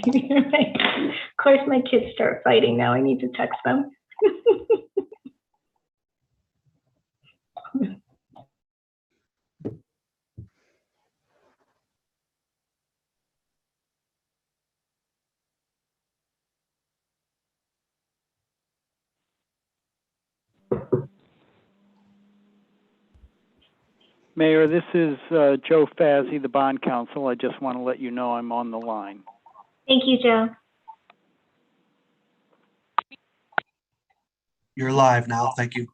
Of course, my kids start fighting now. I need to text them. Mayor, this is Joe Fazzi, the bond counsel. I just want to let you know I'm on the line. Thank you, Joe. You're live now. Thank you.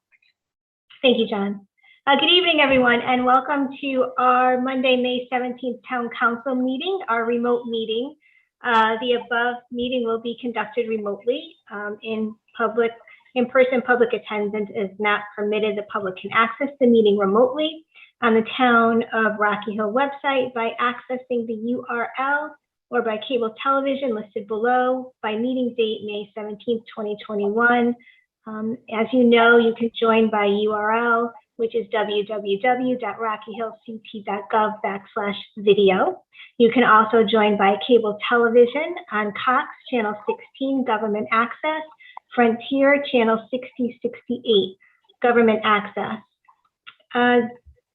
Thank you, John. Good evening, everyone, and welcome to our Monday, May 17th Town Council meeting, our remote meeting. The above meeting will be conducted remotely. In-person public attendance is not permitted. The public can access the meeting remotely on the Town of Rocky Hill website by accessing the URL or by cable television listed below by meeting date, May 17th, 2021. As you know, you can join by URL, which is www.rockyhillct.gov/video. You can also join by cable television on Cox Channel 16, Government Access, Frontier Channel 6068, Government Access.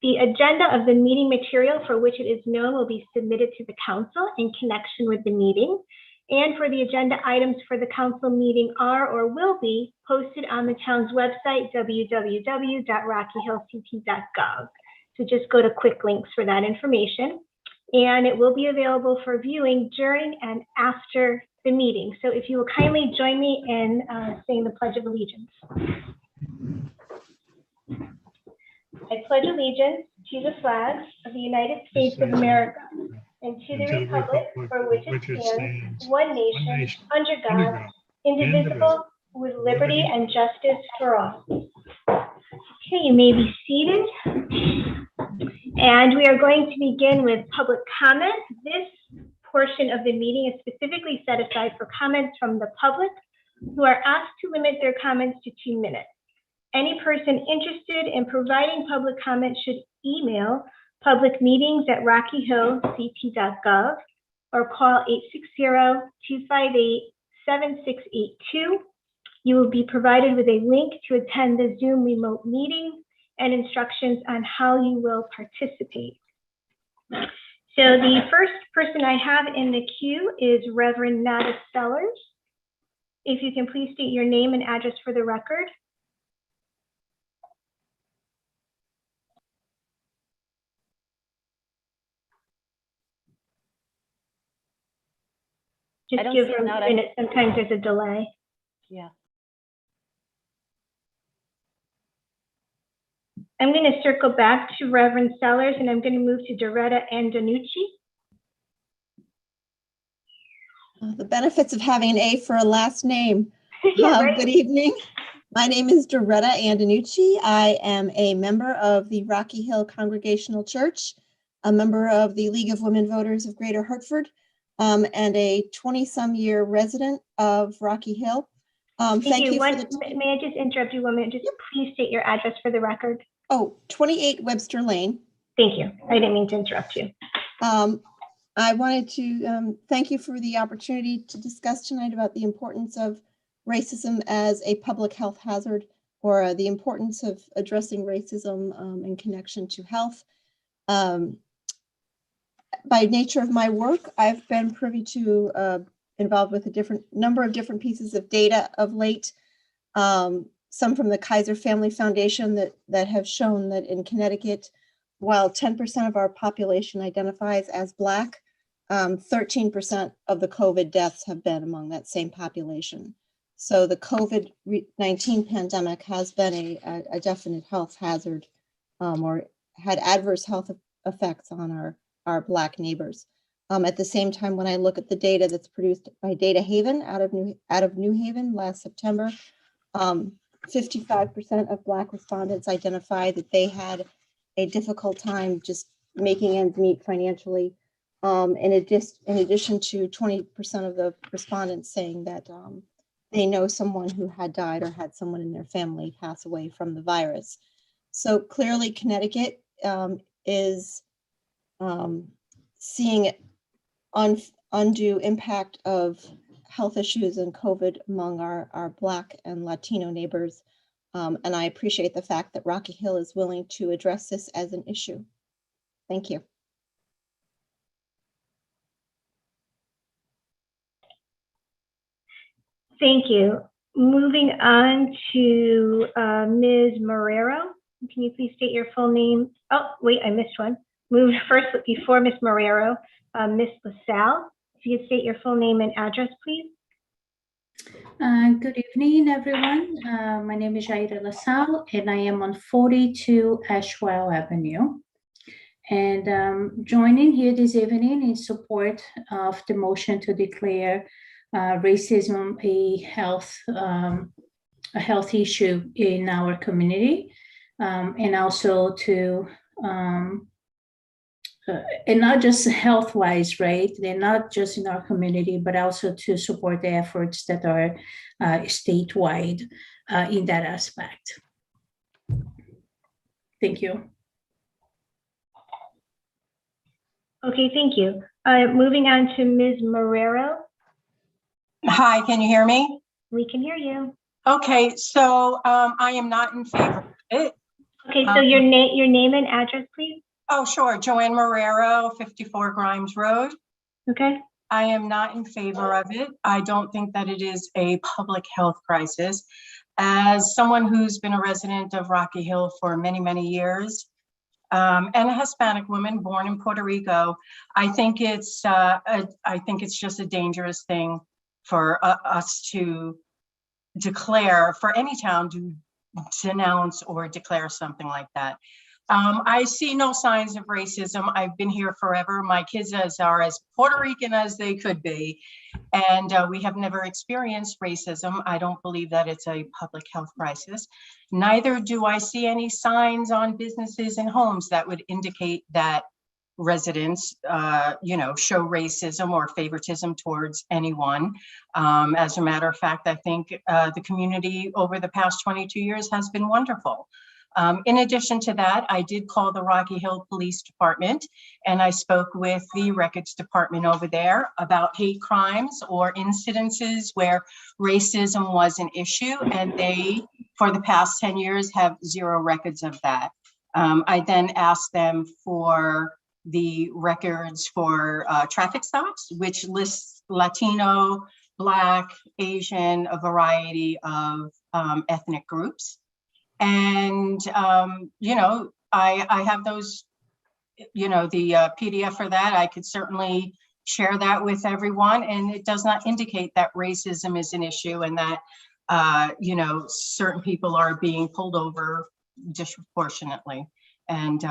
The agenda of the meeting material for which it is known will be submitted to the council in connection with the meeting. And for the agenda items for the council meeting are or will be posted on the town's website, www.rockyhillct.gov. So just go to quick links for that information. And it will be available for viewing during and after the meeting. So if you will kindly join me in saying the Pledge of Allegiance. I pledge allegiance to the flag of the United States of America and to the republic for which it stands, one nation, under God, indivisible, with liberty and justice for all. Okay, you may be seated. And we are going to begin with public comment. This portion of the meeting is specifically set aside for comments from the public who are asked to limit their comments to 2 minutes. Any person interested in providing public comment should email publicmeetings@rockyhillct.gov or call 860-258-7682. You will be provided with a link to attend the Zoom remote meeting and instructions on how you will participate. So the first person I have in the queue is Reverend Nada Sellers. If you can please state your name and address for the record. Just give her a minute. Sometimes there's a delay. Yeah. I'm going to circle back to Reverend Sellers, and I'm going to move to Doretta Andonucci. The benefits of having an A for a last name. Yeah, right. Good evening. My name is Doretta Andonucci. I am a member of the Rocky Hill Congregational Church, a member of the League of Women Voters of Greater Hartford, and a 20-some-year resident of Rocky Hill. Thank you. May I just interrupt you 1 minute? Just please state your address for the record. Oh, 28 Webster Lane. Thank you. I didn't mean to interrupt you. I wanted to thank you for the opportunity to discuss tonight about the importance of racism as a public health hazard, or the importance of addressing racism in connection to health. By nature of my work, I've been privy to involved with a number of different pieces of data of late. Some from the Kaiser Family Foundation that have shown that in Connecticut, while 10% of our population identifies as Black, 13% of the COVID deaths have been among that same population. So the COVID-19 pandemic has been a definite health hazard, or had adverse health effects on our Black neighbors. At the same time, when I look at the data that's produced by Data Haven out of New Haven last September, 55% of Black respondents identified that they had a difficult time just making ends meet financially. In addition to 20% of the respondents saying that they know someone who had died or had someone in their family pass away from the virus. So clearly Connecticut is seeing undue impact of health issues and COVID among our Black and Latino neighbors. And I appreciate the fact that Rocky Hill is willing to address this as an issue. Thank you. Thank you. Moving on to Ms. Marrero. Can you please state your full name? Oh, wait, I missed one. Move first before Ms. Marrero, Ms. LaSalle. If you could state your full name and address, please. Good evening, everyone. My name is Jaira LaSalle, and I am on 42 Ashwell Avenue. And joining here this evening in support of the motion to declare racism a health issue in our community, and also to and not just health-wise, right? They're not just in our community, but also to support the efforts that are statewide in that aspect. Thank you. Okay, thank you. Moving on to Ms. Marrero. Hi, can you hear me? We can hear you. Okay, so I am not in favor of it. Okay, so your name and address, please. Oh, sure. Joanne Marrero, 54 Grimes Road. Okay. I am not in favor of it. I don't think that it is a public health crisis. As someone who's been a resident of Rocky Hill for many, many years, and a Hispanic woman born in Puerto Rico, I think it's just a dangerous thing for us to declare, for any town to denounce or declare something like that. I see no signs of racism. I've been here forever. My kids are as Puerto Rican as they could be, and we have never experienced racism. I don't believe that it's a public health crisis. Neither do I see any signs on businesses and homes that would indicate that residents, show racism or favoritism towards anyone. As a matter of fact, I think the community over the past 22 years has been wonderful. In addition to that, I did call the Rocky Hill Police Department, and I spoke with the records department over there about hate crimes or incidences where racism was an issue, and they, for the past 10 years, have zero records of that. I then asked them for the records for traffic stops, which lists Latino, Black, Asian, a variety of ethnic groups. And, I have those, the PDF for that. I could certainly share that with everyone. And it does not indicate that racism is an issue and that, certain people are being pulled over disproportionately. And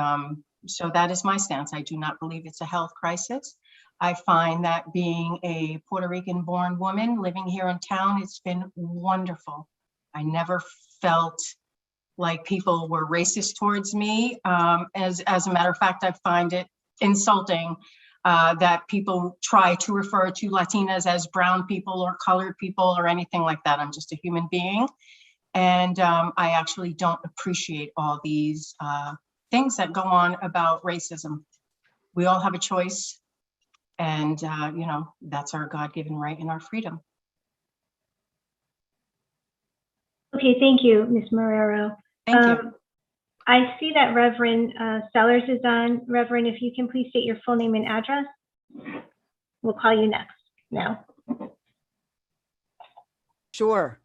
so that is my stance. I do not believe it's a health crisis. I find that being a Puerto Rican born woman living here in town, it's been wonderful. I never felt like people were racist towards me. As a matter of fact, I find it insulting that people try to refer to Latinas as brown people or colored people or anything like that. I'm just a human being. And I actually don't appreciate all these things that go on about racism. We all have a choice, and that's our God-given right and our freedom. Okay, thank you, Ms. Marrero. Thank you. I see that Reverend Sellers is on. Reverend, if you can please state your full name and address. We'll call you next now. Sure.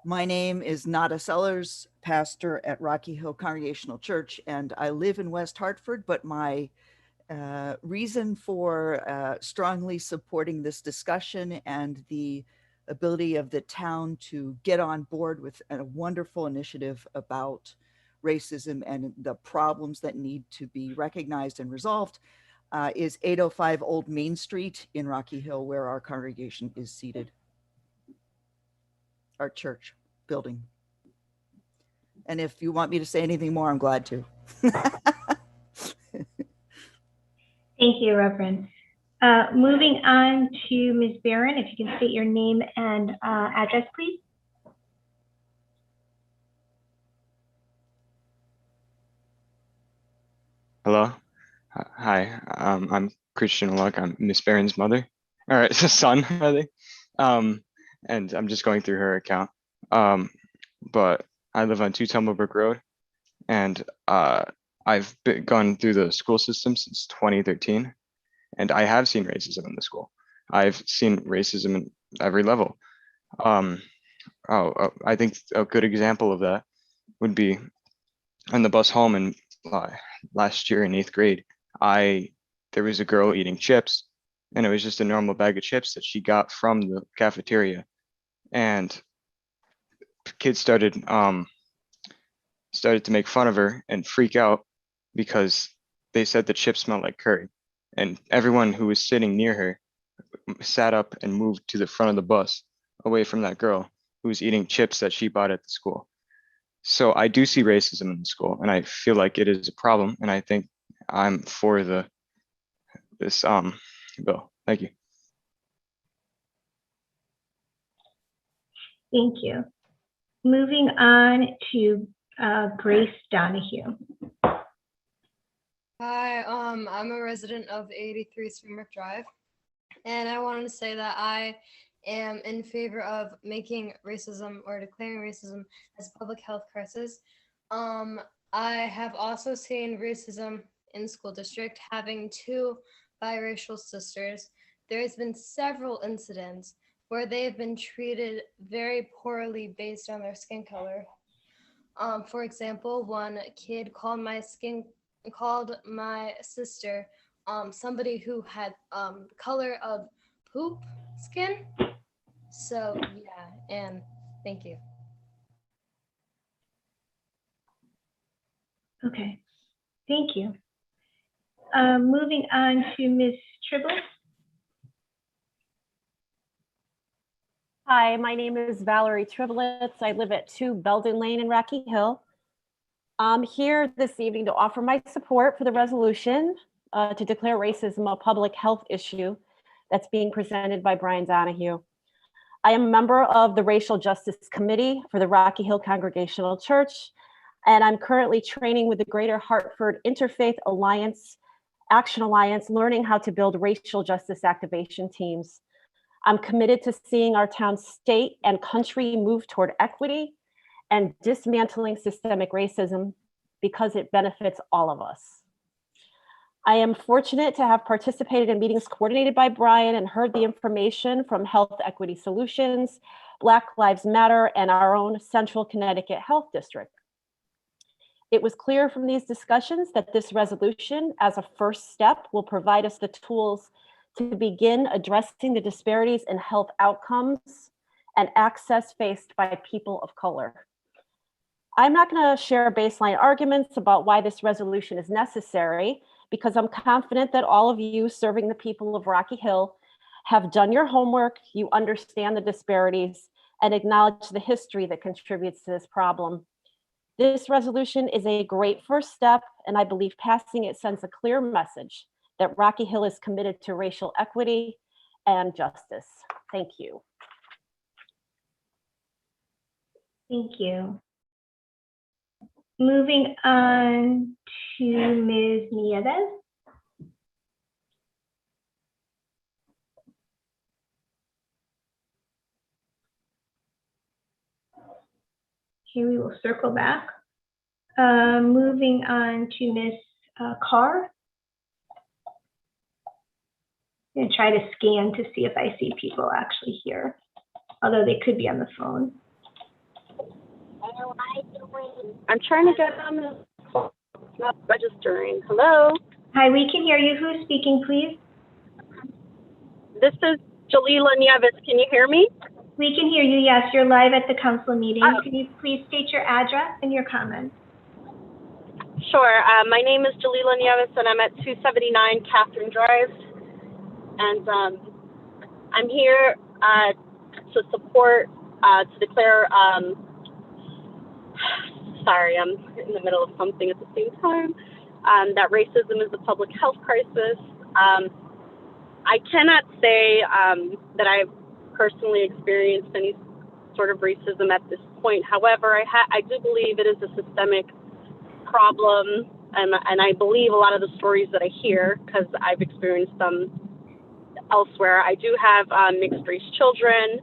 My name is Nada Sellers, pastor at Rocky Hill Congregational Church, and I live in West Hartford, but my reason for strongly supporting this discussion and the ability of the town to get on board with a wonderful initiative about racism and the problems that need to be recognized and resolved is 805 Old Main Street in Rocky Hill, where our congregation is seated. Our church building. And if you want me to say anything more, I'm glad to. Thank you, Reverend. Moving on to Ms. Barron, if you can state your name and address, please. Hello. Hi. I'm Christian Luck. I'm Miss Barron's mother, all right, son, I think. And I'm just going through her account. But I live on 2 Tumblebrook Road, and I've gone through the school system since 2013, and I have seen racism in the school. I've seen racism in every level. I think a good example of that would be on the bus home in last year in 8th grade. There was a girl eating chips, and it was just a normal bag of chips that she got from the cafeteria, and kids started to make fun of her and freak out because they said the chips smelled like curry, and everyone who was sitting near her sat up and moved to the front of the bus away from that girl who was eating chips that she bought at the school. So I do see racism in the school, and I feel like it is a problem, and I think I'm for this bill. Thank you. Thank you. Moving on to Grace Donahue. Hi, I'm a resident of 83 Streamert Drive, and I wanted to say that I am in favor of making racism or declaring racism as a public health crisis. I have also seen racism in school district, having 2 biracial sisters. There's been several incidents where they've been treated very poorly based on their skin color. For example, one kid called my sister somebody who had color of poop skin. So yeah, and thank you. Okay, thank you. Moving on to Ms. Tribble. Hi, my name is Valerie Triblets. I live at 2 Belden Lane in Rocky Hill. I'm here this evening to offer my support for the resolution to declare racism a public health issue that's being presented by Brian Donahue. I am a member of the Racial Justice Committee for the Rocky Hill Congregational Church, and I'm currently training with the Greater Hartford Interfaith Alliance, Action Alliance, learning how to build racial justice activation teams. I'm committed to seeing our town, state, and country move toward equity and dismantling systemic racism because it benefits all of us. I am fortunate to have participated in meetings coordinated by Brian and heard the information from Health Equity Solutions, Black Lives Matter, and our own Central Connecticut Health District. It was clear from these discussions that this resolution, as a first step, will provide us the tools to begin addressing the disparities in health outcomes and access faced by people of color. I'm not going to share baseline arguments about why this resolution is necessary, because I'm confident that all of you serving the people of Rocky Hill have done your homework, you understand the disparities, and acknowledge the history that contributes to this problem. This resolution is a great first step, and I believe passing it sends a clear message that Rocky Hill is committed to racial equity and justice. Thank you. Thank you. Moving on to Ms. Nieves. Okay, we will circle back. Moving on to Ms. Carr. I'm going to try to scan to see if I see people actually here, although they could be on the phone. I'm trying to get on the phone. It's not registering. Hello? Hi, we can hear you. Who's speaking, please? This is Jalila Nieves. Can you hear me? We can hear you. Yes, you're live at the council meeting. Can you please state your address and your comments? Sure. My name is Jalila Nieves, and I'm at 279 Catherine Drive. And I'm here to support, to declare, sorry, I'm in the middle of something at the same time, that racism is a public health crisis. I cannot say that I've personally experienced any sort of racism at this point. However, I do believe it is a systemic problem, and I believe a lot of the stories that I hear, because I've experienced them, elsewhere. I do have mixed race children,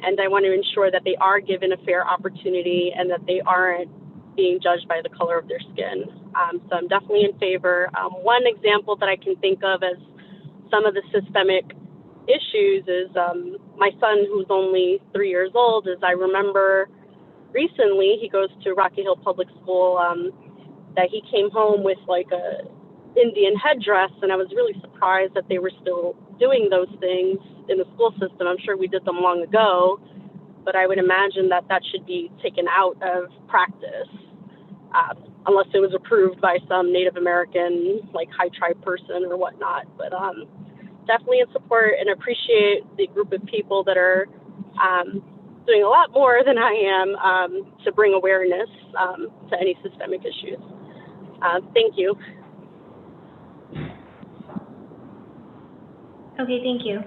and I want to ensure that they are given a fair opportunity and that they aren't being judged by the color of their skin. So I'm definitely in favor. One example that I can think of as some of the systemic issues is my son, who's only 3 years old, is I remember recently he goes to Rocky Hill Public School, that he came home with like a Indian headdress, and I was really surprised that they were still doing those things in the school system. I'm sure we did them long ago, but I would imagine that that should be taken out of practice, unless it was approved by some Native American, like high tribe person or whatnot. But definitely in support and appreciate the group of people that are doing a lot more than I am to bring awareness to any systemic issues. Thank you. Okay, thank you.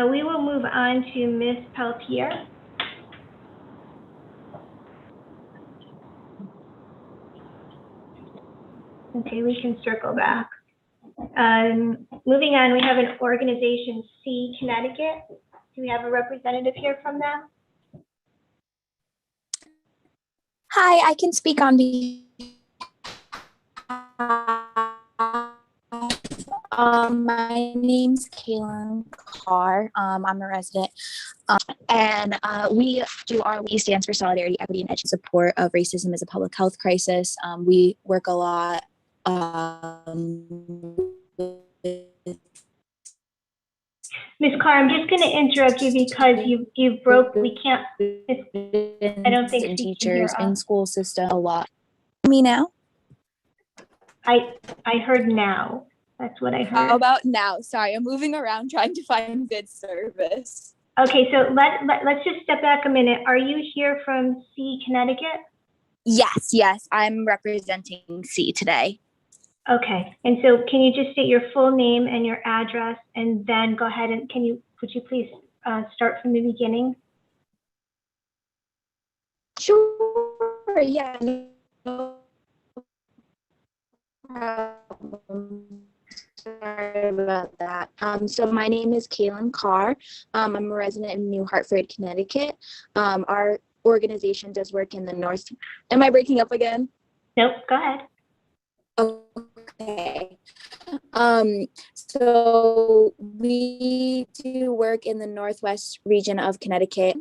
We will move on to Ms. Peltier. Okay, we can circle back. Moving on, we have an organization, C, Connecticut. Do we have a representative here from them? Hi, I can speak on behalf. My name's Kaylin Carr. I'm a resident. And we stands for Solidarity, Equity, and Education Support of Racism as a Public Health Crisis. We work a lot Ms. Carr, I'm just going to interrupt you because you broke. We can't. I don't think and she can hear teachers in us. school system a lot. Me now? I heard now. That's what I heard. How about now? Sorry, I'm moving around trying to find good service. Okay, so let's just step back a minute. Are you here from C, Connecticut? Yes, I'm representing C today. Okay, and so can you just state your full name and your address, and then go ahead and would you please start from the beginning? Sure, yeah. No problem. Sorry about that. So my name is Kaylin Carr. I'm a resident in New Hartford, Connecticut. Our organization does work in the north. Am I breaking up again? Nope, go ahead. Okay. So we do work in the northwest region of Connecticut.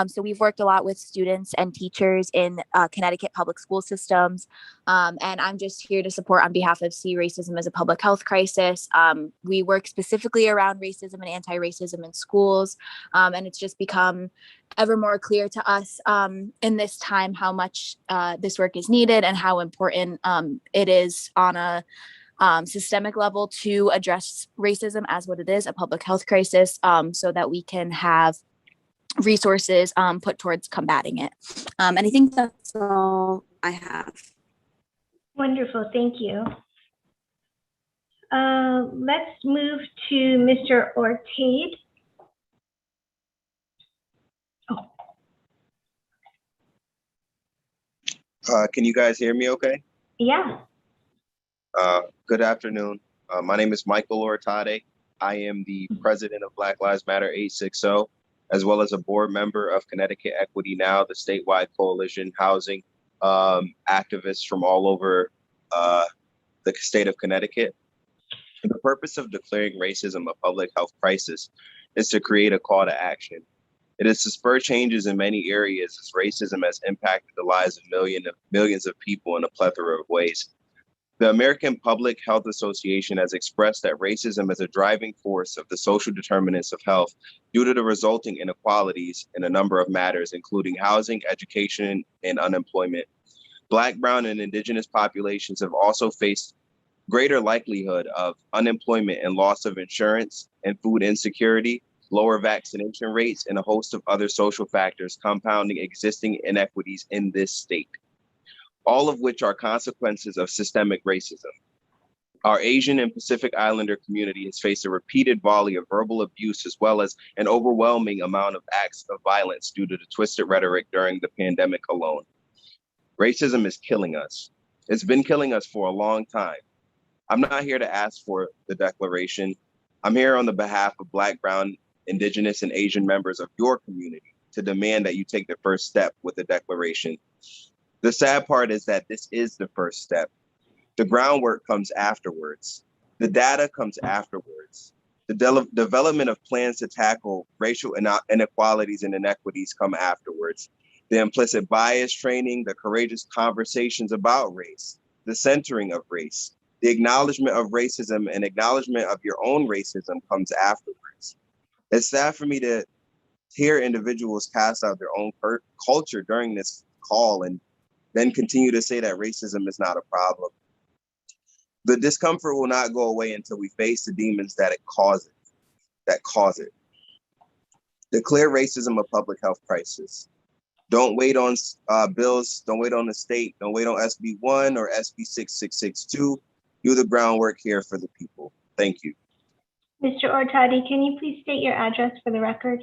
So we've worked a lot with students and teachers in Connecticut public school systems. And I'm just here to support on behalf of C, Racism as a Public Health Crisis. We work specifically around racism and anti-racism in schools. And it's just become ever more clear to us in this time how much this work is needed and how important it is on a systemic level to address racism as what it is, a public health crisis, so that we can have resources put towards combating it. And I think that's all I have. Wonderful, thank you. Let's move to Mr. Ortade. Can you guys hear me okay? Yeah. Good afternoon. My name is Michael Ortade. I am the president of Black Lives Matter 860, as well as a board member of Connecticut Equity Now, the statewide coalition housing activists from all over the state of Connecticut. The purpose of declaring racism a public health crisis is to create a call to action. It is to spur changes in many areas as racism has impacted the lives of millions of people in a plethora of ways. The American Public Health Association has expressed that racism is a driving force of the social determinants of health due to the resulting inequalities in a number of matters, including housing, education, and unemployment. Black, brown, and indigenous populations have also faced greater likelihood of unemployment and loss of insurance and food insecurity, lower vaccination rates, and a host of other social factors compounding existing inequities in this state, all of which are consequences of systemic racism. Our Asian and Pacific Islander community has faced a repeated volley of verbal abuse, as well as an overwhelming amount of acts of violence due to the twisted rhetoric during the pandemic alone. Racism is killing us. It's been killing us for a long time. I'm not here to ask for the declaration. I'm here on the behalf of Black, Brown, Indigenous, and Asian members of your community to demand that you take the first step with the declaration. The sad part is that this is the first step. The groundwork comes afterwards. The data comes afterwards. The development of plans to tackle racial inequalities and inequities come afterwards. The implicit bias training, the courageous conversations about race, the centering of race, the acknowledgement of racism and acknowledgement of your own racism comes afterwards. It's sad for me to hear individuals cast out their own culture during this call and then continue to say that racism is not a problem. The discomfort will not go away until we face the demons that cause it. Declare racism a public health crisis. Don't wait on bills. Don't wait on the state. Don't wait on SB 1 or SB 6662. Do the groundwork here for the people. Thank you. Mr. Ortadi, can you please state your address for the record?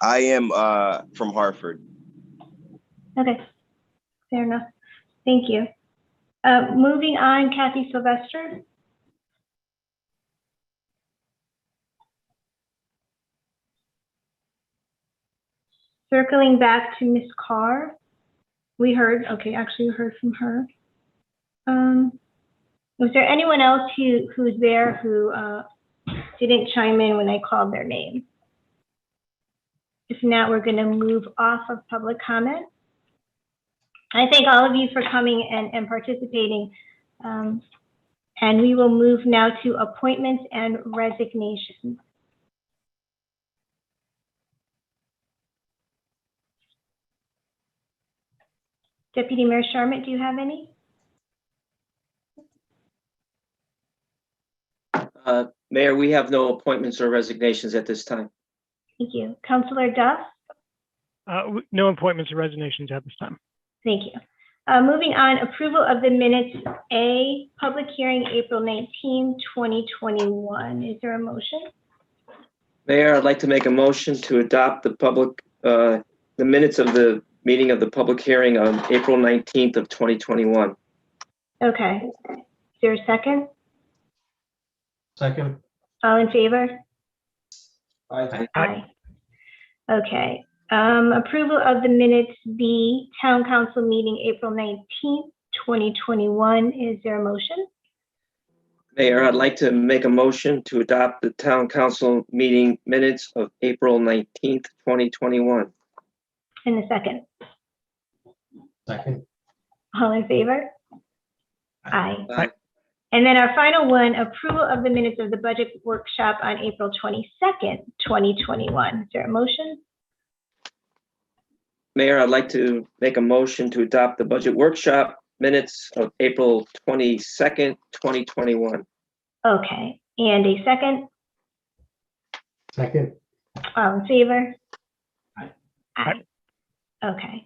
I am from Hartford. Okay, fair enough. Thank you. Moving on, Kathy Sylvester. Circling back to Ms. Carr. We heard from her. Was there anyone else who's there who didn't chime in when I called their name? If not, we're going to move off of public comment. I thank all of you for coming and participating. And we will move now to appointments and resignations. Deputy Mayor Sharmat, do you have any? Mayor, we have no appointments or resignations at this time. Thank you. Councilor Duff? No appointments or resignations at this time. Thank you. Moving on, approval of the minutes. A, public hearing April 19, 2021. Is there a motion? Mayor, I'd like to make a motion to adopt the minutes of the meeting of the public hearing on April 19th of 2021. Okay. Is there a second? Second. All in favor? Aye. Aye. Okay. Approval of the minutes. B, Town Council meeting April 19th, 2021. Is there a motion? Mayor, I'd like to make a motion to adopt the town council meeting minutes of April 19th, 2021. And a second. Second. All in favor? Aye. Aye. And then our final one, approval of the minutes of the budget workshop on April 22nd, 2021. Is there a motion? Mayor, I'd like to make a motion to adopt the budget workshop minutes of April 22nd, 2021. Okay. And a second? Second. All in favor? Aye. Aye. Okay.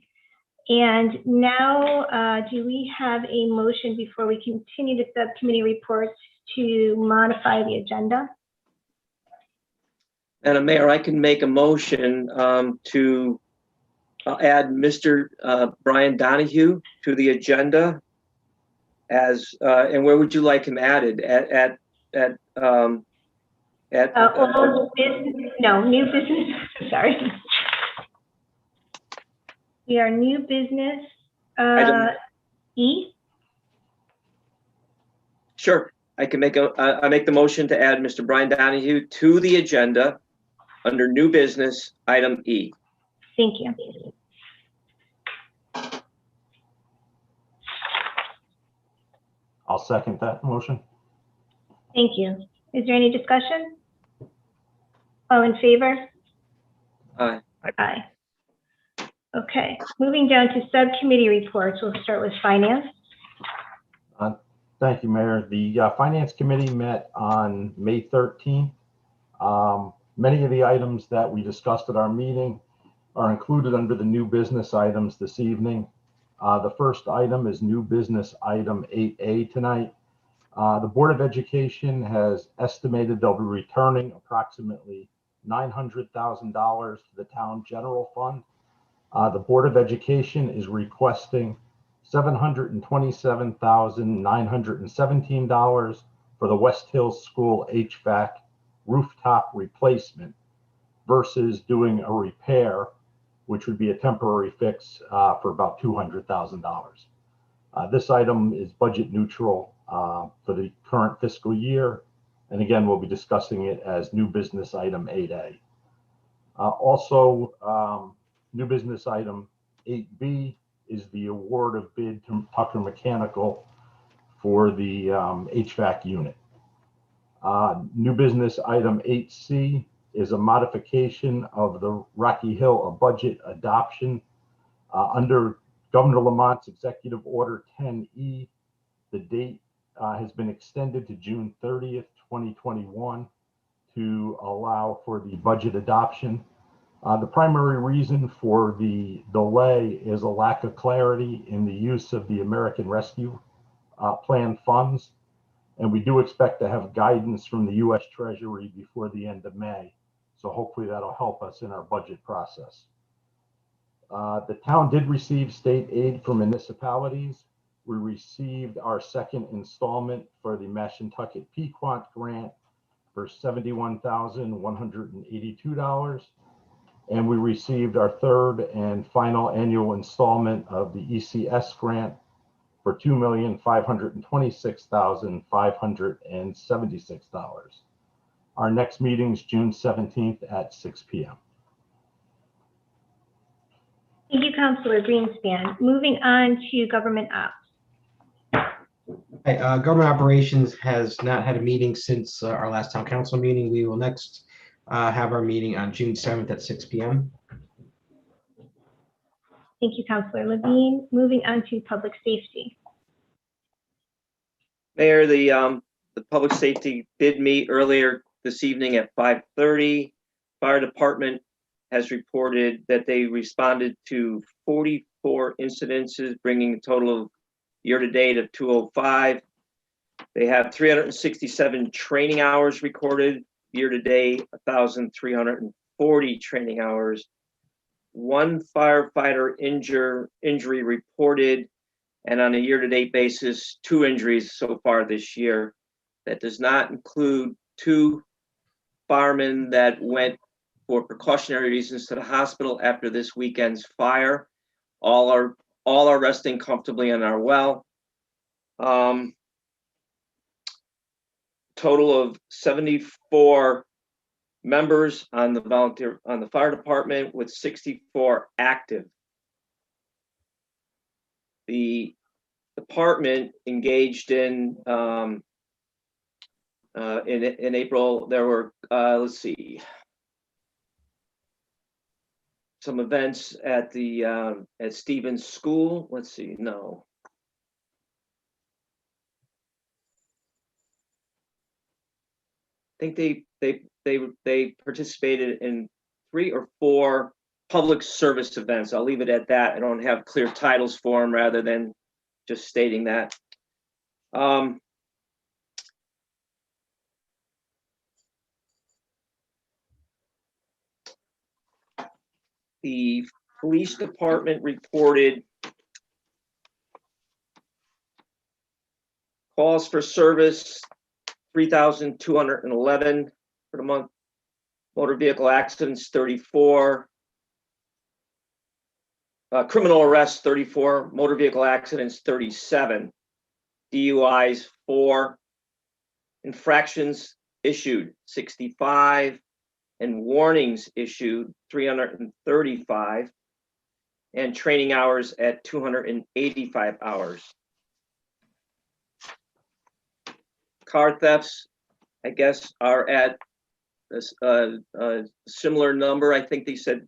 And now, do we have a motion before we continue the subcommittee reports to modify the agenda? And Mayor, I can make a motion to add Mr. Brian Donahue to the agenda as, and where would you like him added? Old business, no, new business, sorry. We are new business, E. Sure, I can make I make the motion to add Mr. Brian Donahue to the agenda under new business, item E. Thank you. I'll second that motion. Thank you. Is there any discussion? All in favor? Aye. Aye. Okay, moving down to subcommittee reports. We'll start with finance. Thank you, Mayor. The Finance Committee met on May 13th. Many of the items that we discussed at our meeting are included under the new business items this evening. The first item is new business item 8A tonight. The Board of Education has estimated they'll be returning approximately $900,000 to the town general fund. The Board of Education is requesting $727,917 for the West Hills School HVAC rooftop replacement versus doing a repair, which would be a temporary fix for about $200,000. This item is budget neutral for the current fiscal year. And again, we'll be discussing it as new business item 8A. Also, new business item 8B is the award of bid to Tucker Mechanical for the HVAC unit. New business item 8C is a modification of the Rocky Hill budget adoption. Under Governor Lamont's Executive Order 10E, the date has been extended to June 30th, 2021 to allow for the budget adoption. The primary reason for the delay is a lack of clarity in the use of the American Rescue Plan funds. And we do expect to have guidance from the U.S. Treasury before the end of May. So hopefully that'll help us in our budget process. The town did receive state aid from municipalities. We received our second installment for the Mashantucket Pequot grant for $71,182. And we received our third and final annual installment of the ECS grant for $2,526,576. Our next meeting is June 17th at 6 p.m. Thank you, Councilor Greenspan. Moving on to government ops. Hey, government operations has not had a meeting since our last town council meeting. We will next have our meeting on June 7th at 6 p.m. Thank you, Councilor Levine. Moving on to public safety. Mayor, the public safety did meet earlier this evening at 5:30. Fire department has reported that they responded to 44 incidences, bringing a total of year-to-date of 205. They have 367 training hours recorded, year-to-date 1,340 training hours. One firefighter injury reported, and on a year-to-date basis, 2 injuries so far this year. That does not include 2 firemen that went for precautionary reasons to the hospital after this weekend's fire. All are resting comfortably and are well. Total of 74 members on the fire department, with 64 active. The department engaged in April. There were let's see, some events at the at Stevens School. Let's see, no. I think they participated in 3 or 4 public service events. I'll leave it at that. I don't have clear titles for them, rather than just stating that. The police department reported calls for service 3,211 for the month. Motor vehicle accidents 34. Criminal arrests 34. Motor vehicle accidents 37. DUIs 4. Infractions issued 65. And warnings issued 335. And training hours at 285 hours. Car thefts, I guess, are at a similar number. I think they said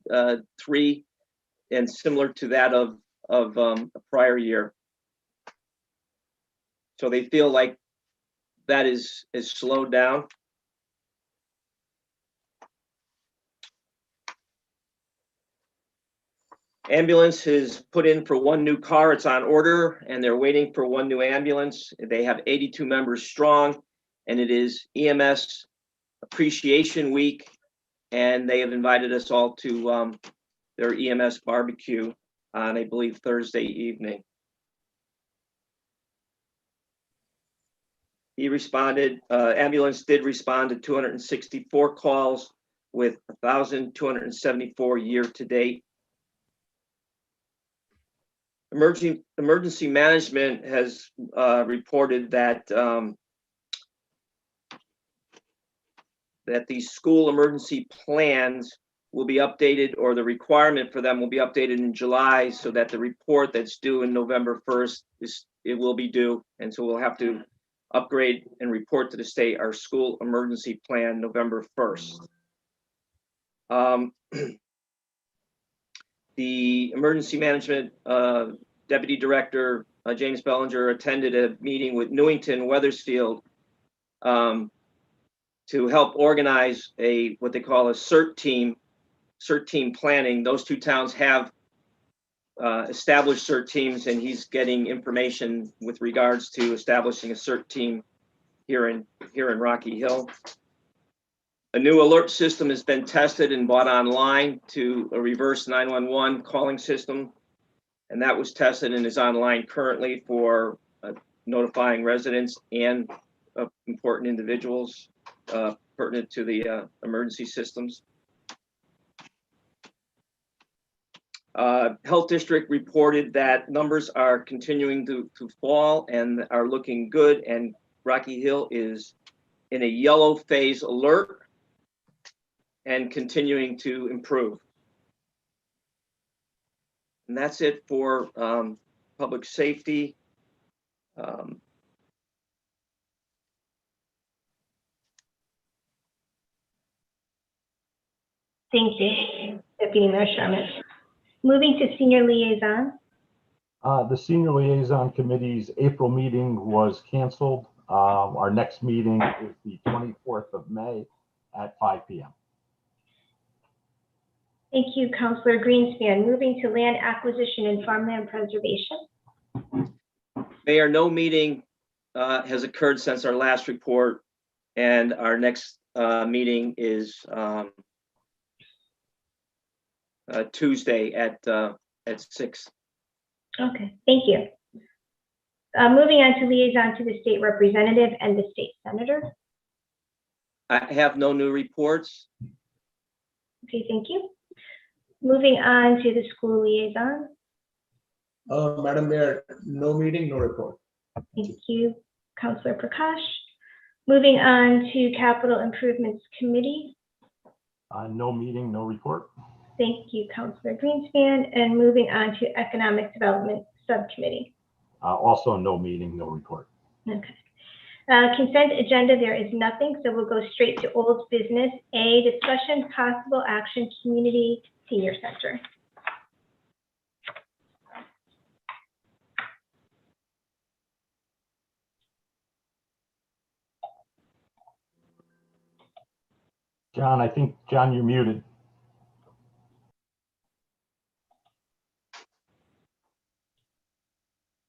3, and similar to that of a prior year. So they feel like that is slowed down. Ambulance is put in for 1 new car. It's on order, and they're waiting for 1 new ambulance. They have 82 members strong, and it is EMS Appreciation Week, and they have invited us all to their EMS barbecue on, I believe, Thursday evening. He responded, ambulance did respond to 264 calls with 1,274 year to date. Emergency management has reported that that these school emergency plans will be updated, or the requirement for them will be updated in July, so that the report that's due in November 1st it will be due, and so we'll have to upgrade and report to the state our school emergency plan November 1st. The emergency management deputy director James Bellinger attended a meeting with Newington Weathersfield to help organize what they call a CERT team planning. Those two towns have established CERT teams, and he's getting information with regards to establishing a CERT team here in Rocky Hill. A new alert system has been tested and bought online to a reverse 911 calling system, and that was tested and is online currently for notifying residents and important individuals pertinent to the emergency systems. Health District reported that numbers are continuing to fall and are looking good, and Rocky Hill is in a yellow phase alert and continuing to improve. And that's it for public safety. Thank you, Deputy Mayor Sherman. Moving to senior liaison. The Senior Liaison Committee's April meeting was canceled. Our next meeting is the 24th of May at 5 p.m. Thank you, Councilor Greenspan. Moving to land acquisition and farmland preservation. Mayor, no meeting has occurred since our last report, and our next meeting is Tuesday at 6. Okay, thank you. Moving on to liaison to the state representative and the state senator. I have no new reports. Okay, thank you. Moving on to the school liaison. Madam Mayor, no meeting, no report. Thank you, Councilor Prakash. Moving on to capital improvements committee. No meeting, no report. Thank you, Councilor Greenspan. And moving on to economic development subcommittee. Also no meeting, no report. Okay. Consent agenda, there is nothing, so we'll go straight to old business. A, discussion, possible action, community senior center. John, I think, John, you're muted.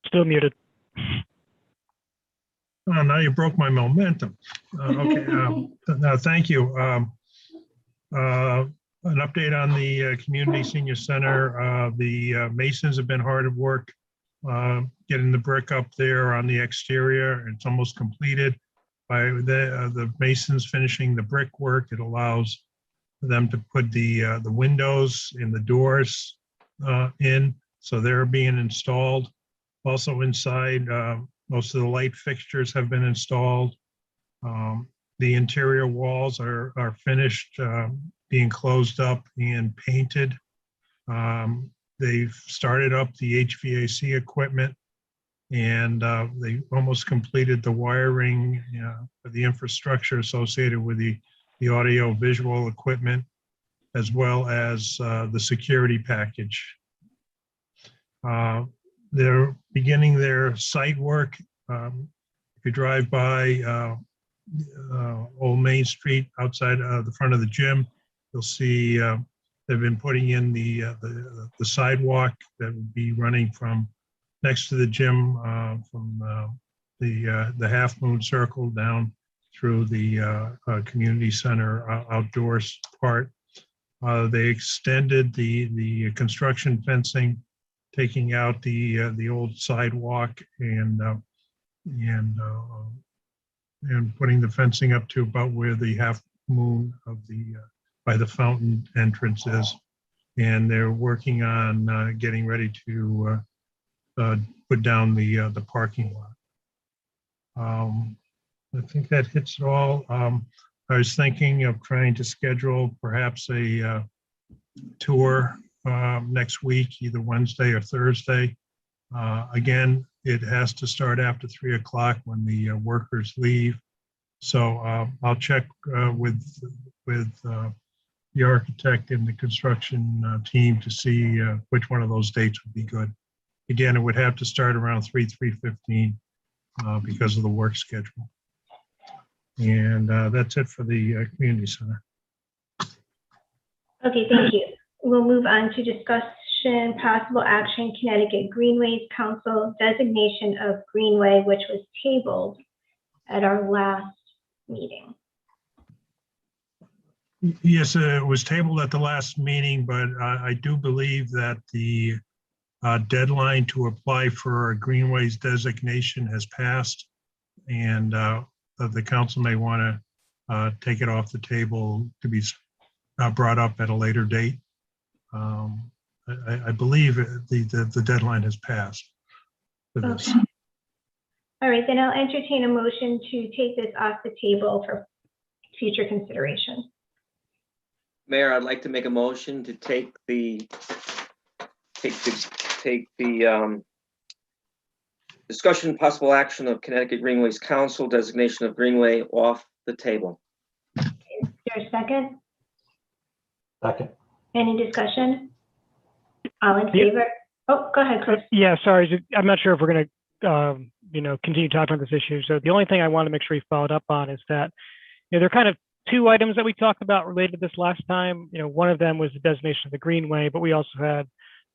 Still muted. Oh, now you broke my momentum. Okay, no, thank you. An update on the Community Senior Center. The masons have been hard at work getting the brick up there on the exterior. It's almost completed. By the masons finishing the brickwork, it allows them to put the windows and the doors in, so they're being installed. Also inside, most of the light fixtures have been installed. The interior walls are finished, being closed up and painted. They've started up the HVAC equipment, and they almost completed the wiring for the infrastructure associated with the audio visual equipment, as well as the security package. They're beginning their site work. If you drive by Old Main Street outside the front of the gym, you'll see they've been putting in the sidewalk that would be running from next to the gym, from the Half Moon Circle down through the community center outdoors part. They extended the construction fencing, taking out the old sidewalk and and putting the fencing up to about where the half moon of the, by the fountain entrance is. And they're working on getting ready to put down the parking lot. I think that hits it all. I was thinking of trying to schedule perhaps a tour next week, either Wednesday or Thursday. Again, it has to start after 3 o'clock when the workers leave. So I'll check with the architect and the construction team to see which one of those dates would be good. Again, it would have to start around 3:15 because of the work schedule. And that's it for the community center. Okay, thank you. We'll move on to discussion, possible action, Connecticut Greenways Council designation of Greenway, which was tabled at our last meeting. Yes, it was tabled at the last meeting, but I do believe that the deadline to apply for a Greenways designation has passed, and the council may want to take it off the table to be brought up at a later date. I believe the deadline has passed for this. Okay. All right, then I'll entertain a motion to take this off the table for future consideration. Mayor, I'd like to make a motion to take the discussion possible action of Connecticut Greenways Council designation of Greenway off the table. Is there a second? Second. Any discussion? All in favor? Oh, go ahead, Chris. Yeah, sorry. I'm not sure if we're going to, continue talking on this issue. So the only thing I want to make sure we followed up on is that, there are kind of two items that we talked about related to this last time. One of them was the designation of the Greenway, but we also had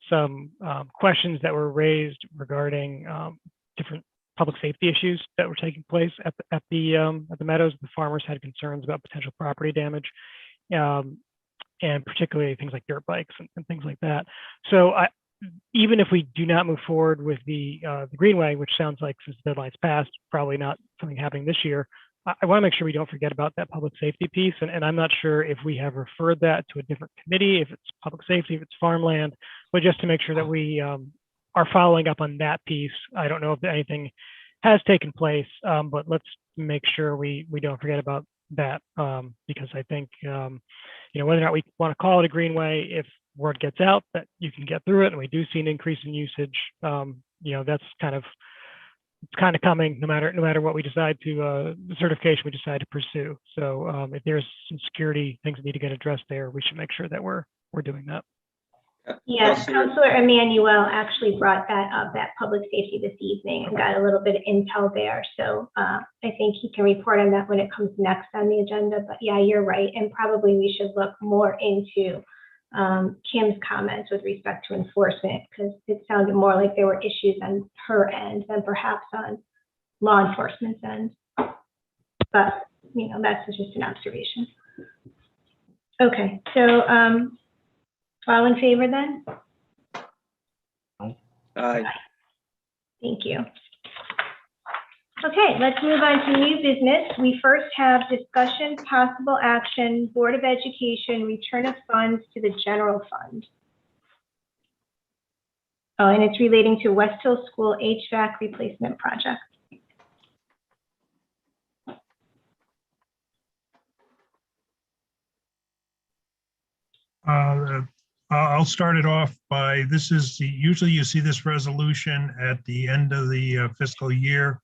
some questions that were raised regarding different public safety issues that were taking place at the meadows. The farmers had concerns about potential property damage, and particularly things like dirt bikes and things like that. So even if we do not move forward with the Greenway, which sounds like since the deadline's passed, probably not something happening this year, I want to make sure we don't forget about that public safety piece. And I'm not sure if we have referred that to a different committee, if it's public safety, if it's farmland, but just to make sure that we are following up on that piece. I don't know if anything has taken place, but let's make sure we don't forget about that, because I think, whether or not we want to call it a Greenway, if word gets out that you can get through it and we do see an increase in usage, that's kind of coming no matter what we decide to, the certification we decide to pursue. So if there's some security things that need to get addressed there, we should make sure that we're doing that. Yes, Councilor Emmanuel actually brought that up at Public Safety this evening and got a little bit of intel there. So I think he can report on that when it comes next on the agenda. But yeah, you're right. And probably we should look more into Kim's comments with respect to enforcement, because it sounded more like there were issues on her end than perhaps on law enforcement's end. But, that's just an observation. Okay, so all in favor then? Aye. Thank you. Okay, let's move on to new business. We first have discussion, possible action, Board of Education, return of funds to the general fund. Oh, and it's relating to West Hill School HVAC replacement project. I'll start it off by, usually you see this resolution at the end of the fiscal year,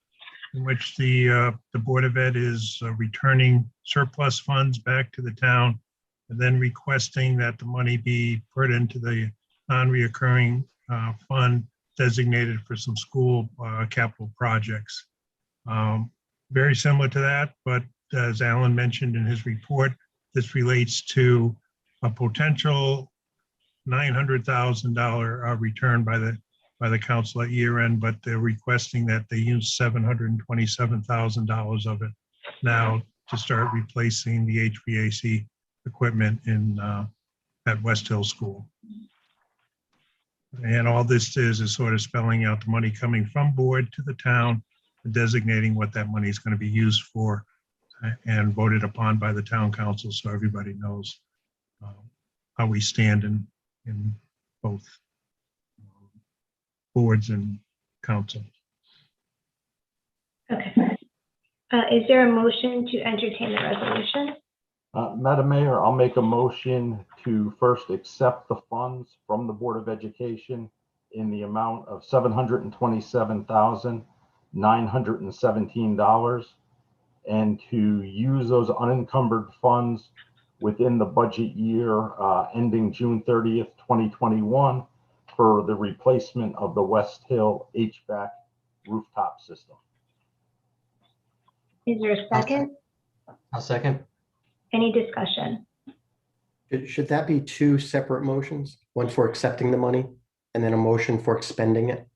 in which the Board of Ed is returning surplus funds back to the town and then requesting that the money be put into the non-reoccurring fund designated for some school capital projects. Very similar to that, but as Alan mentioned in his report, this relates to a potential $900,000 return by the council at year end, but they're requesting that they use $727,000 of it now to start replacing the HVAC equipment at West Hill School. And all this is sort of spelling out the money coming from board to the town designating what that money is going to be used for and voted upon by the town council, so everybody knows how we stand in both boards and council. Okay. Is there a motion to entertain the resolution? Madam Mayor, I'll make a motion to first accept the funds from the Board of Education in the amount of $727,917 and to use those unencumbered funds within the budget year ending June 30th, 2021 for the replacement of the West Hill HVAC rooftop system. Is there a second? I'll second. Any discussion? Should that be two separate motions? One for accepting the money and then a motion for expending it?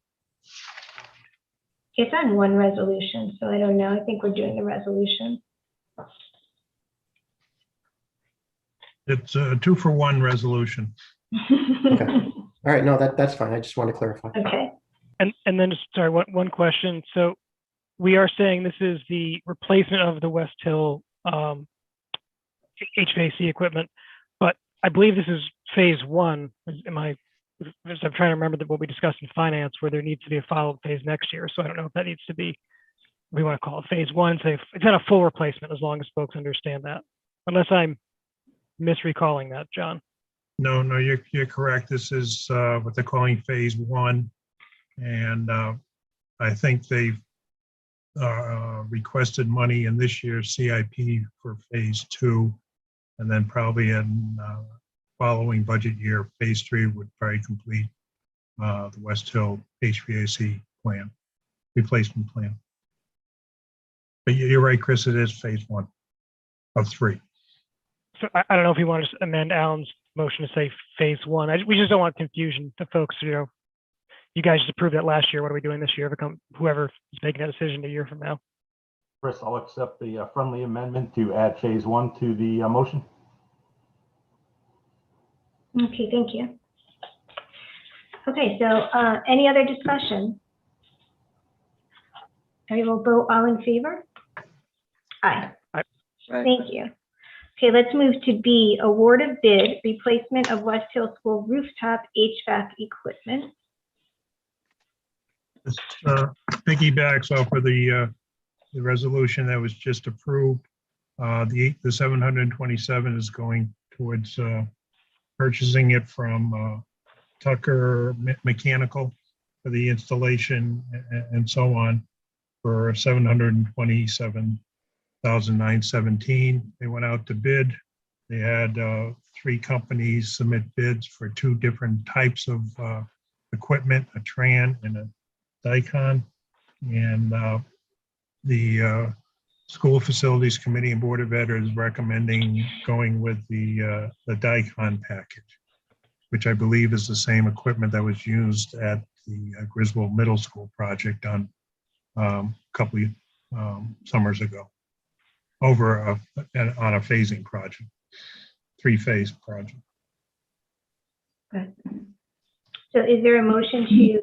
It's on one resolution, so I don't know. I think we're doing the resolution. It's a 2-for-1 resolution. Okay. All right, no, that's fine. I just want to clarify. Okay. And then, sorry, one question. So we are saying this is the replacement of the West Hill HVAC equipment, but I believe this is phase one. I'm trying to remember what we discussed in finance, where there needs to be a follow-up phase next year. So I don't know if that needs to be, we want to call it phase one. Say it's not a full replacement, as long as folks understand that. Unless I'm misrecalling that, John. No, you're correct. This is what they're calling phase one. And I think they've requested money in this year's CIP for phase two. And then probably in following budget year, phase three would probably complete the West Hill HVAC plan, replacement plan. But you're right, Chris, it is phase one of 3. So I don't know if you want to amend Alan's motion to say phase one. We just don't want confusion to folks. You guys just approved that last year. What are we doing this year? Whoever is making that decision a year from now. Chris, I'll accept the friendly amendment to add phase one to the motion. Okay, thank you. Okay, so any other discussion? I will vote all in favor. Aye. Aye. Thank you. Okay, let's move to B, award of bid, replacement of West Hill School rooftop HVAC equipment. This piggybacks off of the resolution that was just approved. The 727 is going towards purchasing it from Tucker Mechanical for the installation and so on for $727,917. They went out to bid. They had 3 companies submit bids for 2 different types of equipment, a Tran and a Dicon. And the School Facilities Committee and Board of Ed is recommending going with the Dicon package, which I believe is the same equipment that was used at the Griswold Middle School project on a couple of summers ago, on a phasing project, 3-phase project. Okay. So is there a motion to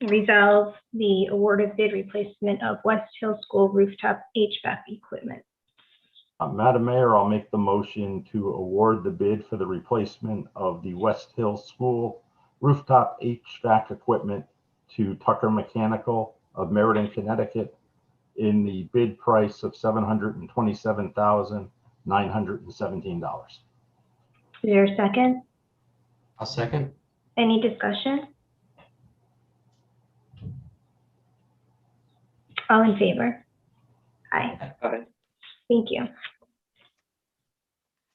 resolve the award of bid replacement of West Hill School rooftop HVAC equipment? Madam Mayor, I'll make the motion to award the bid for the replacement of the West Hill School rooftop HVAC equipment to Tucker Mechanical of Meriden, Connecticut, in the bid price of $727,917. Is there a second? I'll second. Any discussion? All in favor? Aye. Aye. Thank you.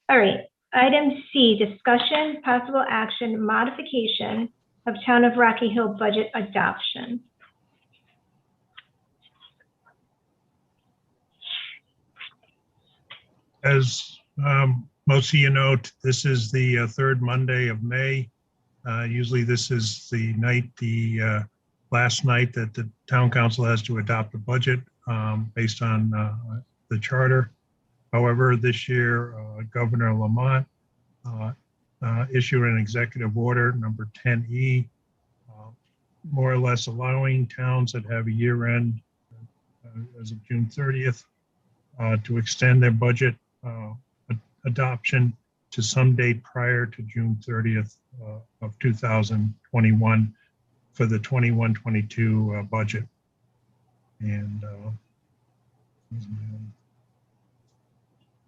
All right, item C, discussion, possible action, modification of Town of Rocky Hill budget adoption. As most of you know, this is the 3rd Monday of May. Usually this is the night, last night that the town council has to adopt the budget based on the charter. However, this year, Governor Lamont issued an executive order, number 10E, more or less allowing towns that have a year end as of June 30th to extend their budget adoption to some date prior to June 30th of 2021 for the 21-22 budget. And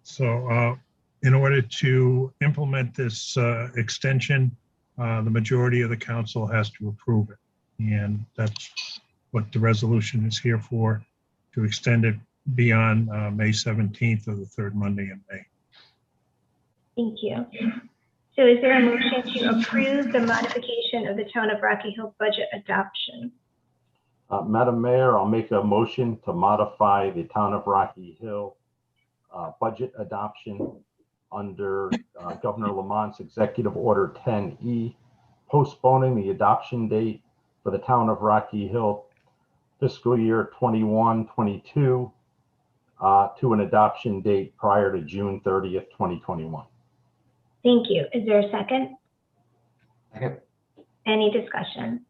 so in order to implement this extension, the majority of the council has to approve it. And that's what the resolution is here for, to extend it beyond May 17th or the third Monday in May. Thank you. So is there a motion to approve the modification of the Town of Rocky Hill budget adoption? Madam Mayor, I'll make a motion to modify the Town of Rocky Hill budget adoption under Governor Lamont's Executive Order 10E, postponing the adoption date for the Town of Rocky Hill fiscal year 21-22 to an adoption date prior to June 30th, 2021. Thank you. Is there a second? Second. Any discussion?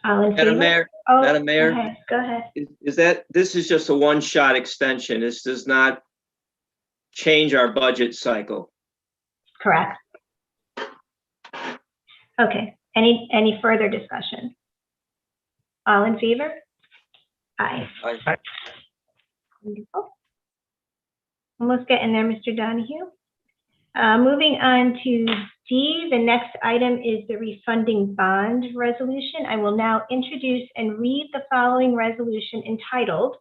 All in Madam favor? Mayor, Oh, Madam Mayor. Go ahead. Is that, this is just a one-shot extension. This does not change our budget cycle. Correct. Okay. Any further discussion? All in favor? Aye. Aye. Wonderful. Almost getting there, Mr. Donahue. Moving on to D, the next item is the refunding bond resolution. I will now introduce and read the following resolution entitled,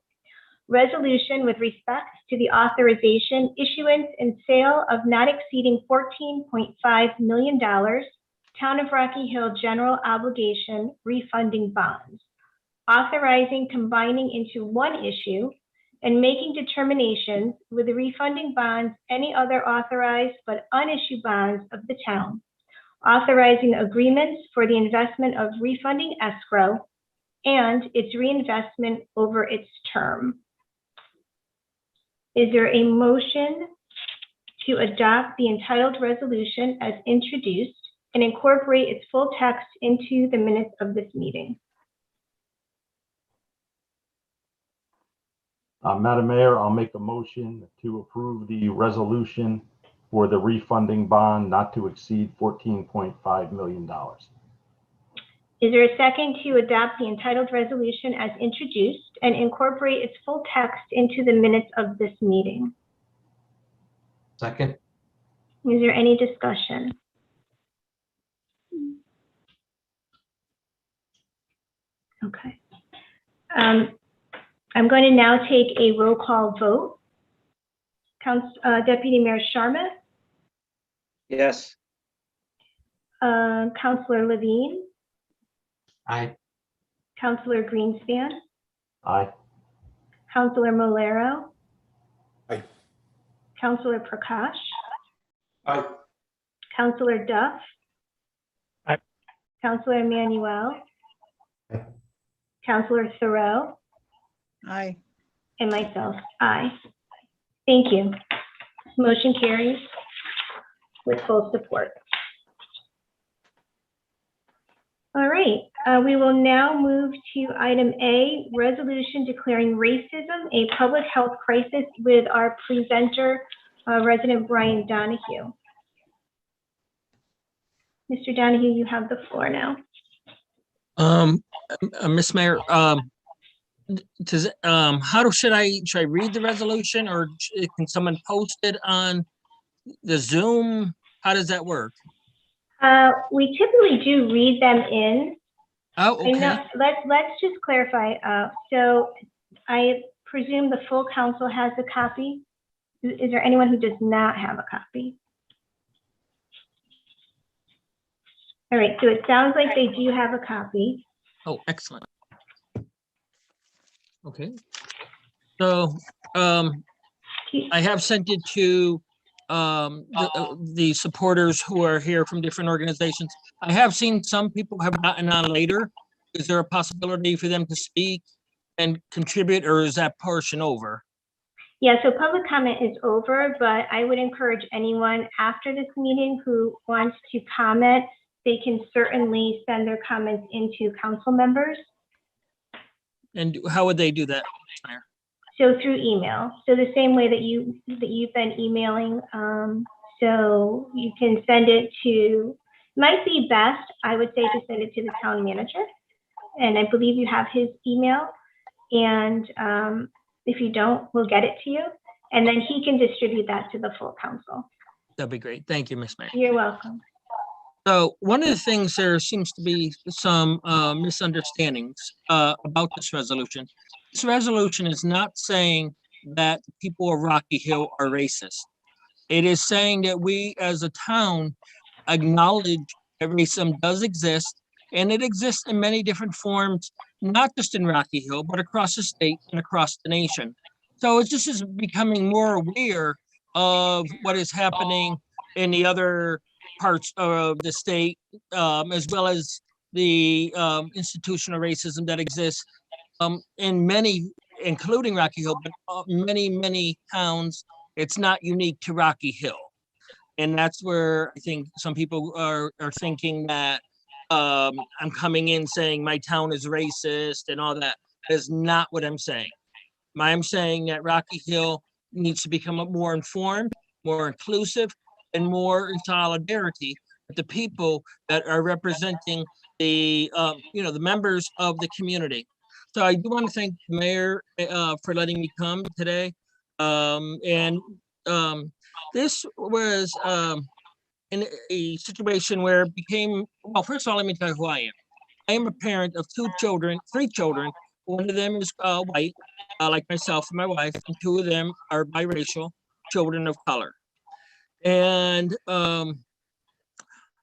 Resolution with respect to the authorization, issuance, and sale of not exceeding $14.5 million Town of Rocky Hill general obligation refunding bonds, authorizing combining into one issue and making determinations with the refunding bonds any other authorized but unissued bonds of the town, authorizing agreements for the investment of refunding escrow and its reinvestment over its term. Is there a motion to adopt the entitled resolution as introduced and incorporate its full text into the minutes of this meeting? Madam Mayor, I'll make a motion to approve the resolution for the refunding bond not to exceed $14.5 million. Is there a second to adopt the entitled resolution as introduced and incorporate its full text into the minutes of this meeting? Second. Is there any discussion? Okay. I'm going to now take a roll call vote. Deputy Mayor Sharma, Yes. Councilor Levine, Aye. Councilor Greenspan, Aye. Councilor Molero, Aye. Councilor Prakash, Aye. Councilor Duff, Aye. Councilor Emmanuel, Aye. Councilor Thoreau, Aye. and myself, aye. Thank you. Motion carries with full support. All right, we will now move to item A, resolution declaring racism a public health crisis with our presenter, resident Brian Donahue. Mr. Donahue, you have the floor now. Miss Mayor, should I read the resolution, or can someone post it on the Zoom? How does that work? We typically do read them in. Oh, okay. Let's just clarify. So I presume the full council has a copy. Is there anyone who does not have a copy? All right, so it sounds like they do have a copy. Oh, excellent. Okay. So I have sent it to the supporters who are here from different organizations. I have seen some people have gotten on later. Is there a possibility for them to speak and contribute, or is that portion over? Yeah, so public comment is over, but I would encourage anyone after this meeting who wants to comment they can certainly send their comments into council members. And how would they do that? So through email. So the same way that you've been emailing. So you can send it to, might be best, I would say, to send it to the town manager. And I believe you have his email. And if you don't, we'll get it to you. And then he can distribute that to the full council. That'd be great. Thank you, Ms. Mayor. You're welcome. So one of the things, there seems to be some misunderstandings about this resolution. This resolution is not saying that people of Rocky Hill are racist. It is saying that we as a town acknowledge that racism does exist, and it exists in many different forms, not just in Rocky Hill, but across the state and across the nation. So it's just is becoming more aware of what is happening in the other parts of the state, as well as the institutional racism that exists in many, including Rocky Hill, but many, many towns. It's not unique to Rocky Hill. And that's where I think some people are thinking that I'm coming in saying my town is racist and all that. That is not what I'm saying. I'm saying that Rocky Hill needs to become more informed, more inclusive, and more in solidarity with the people that are representing the, the members of the community. So I do want to thank the mayor for letting me come today. This was in a situation where it became, well, first of all, let me tell you who I am. I am a parent of three children. One of them is white, like myself and my wife, and two of them are biracial, children of color. And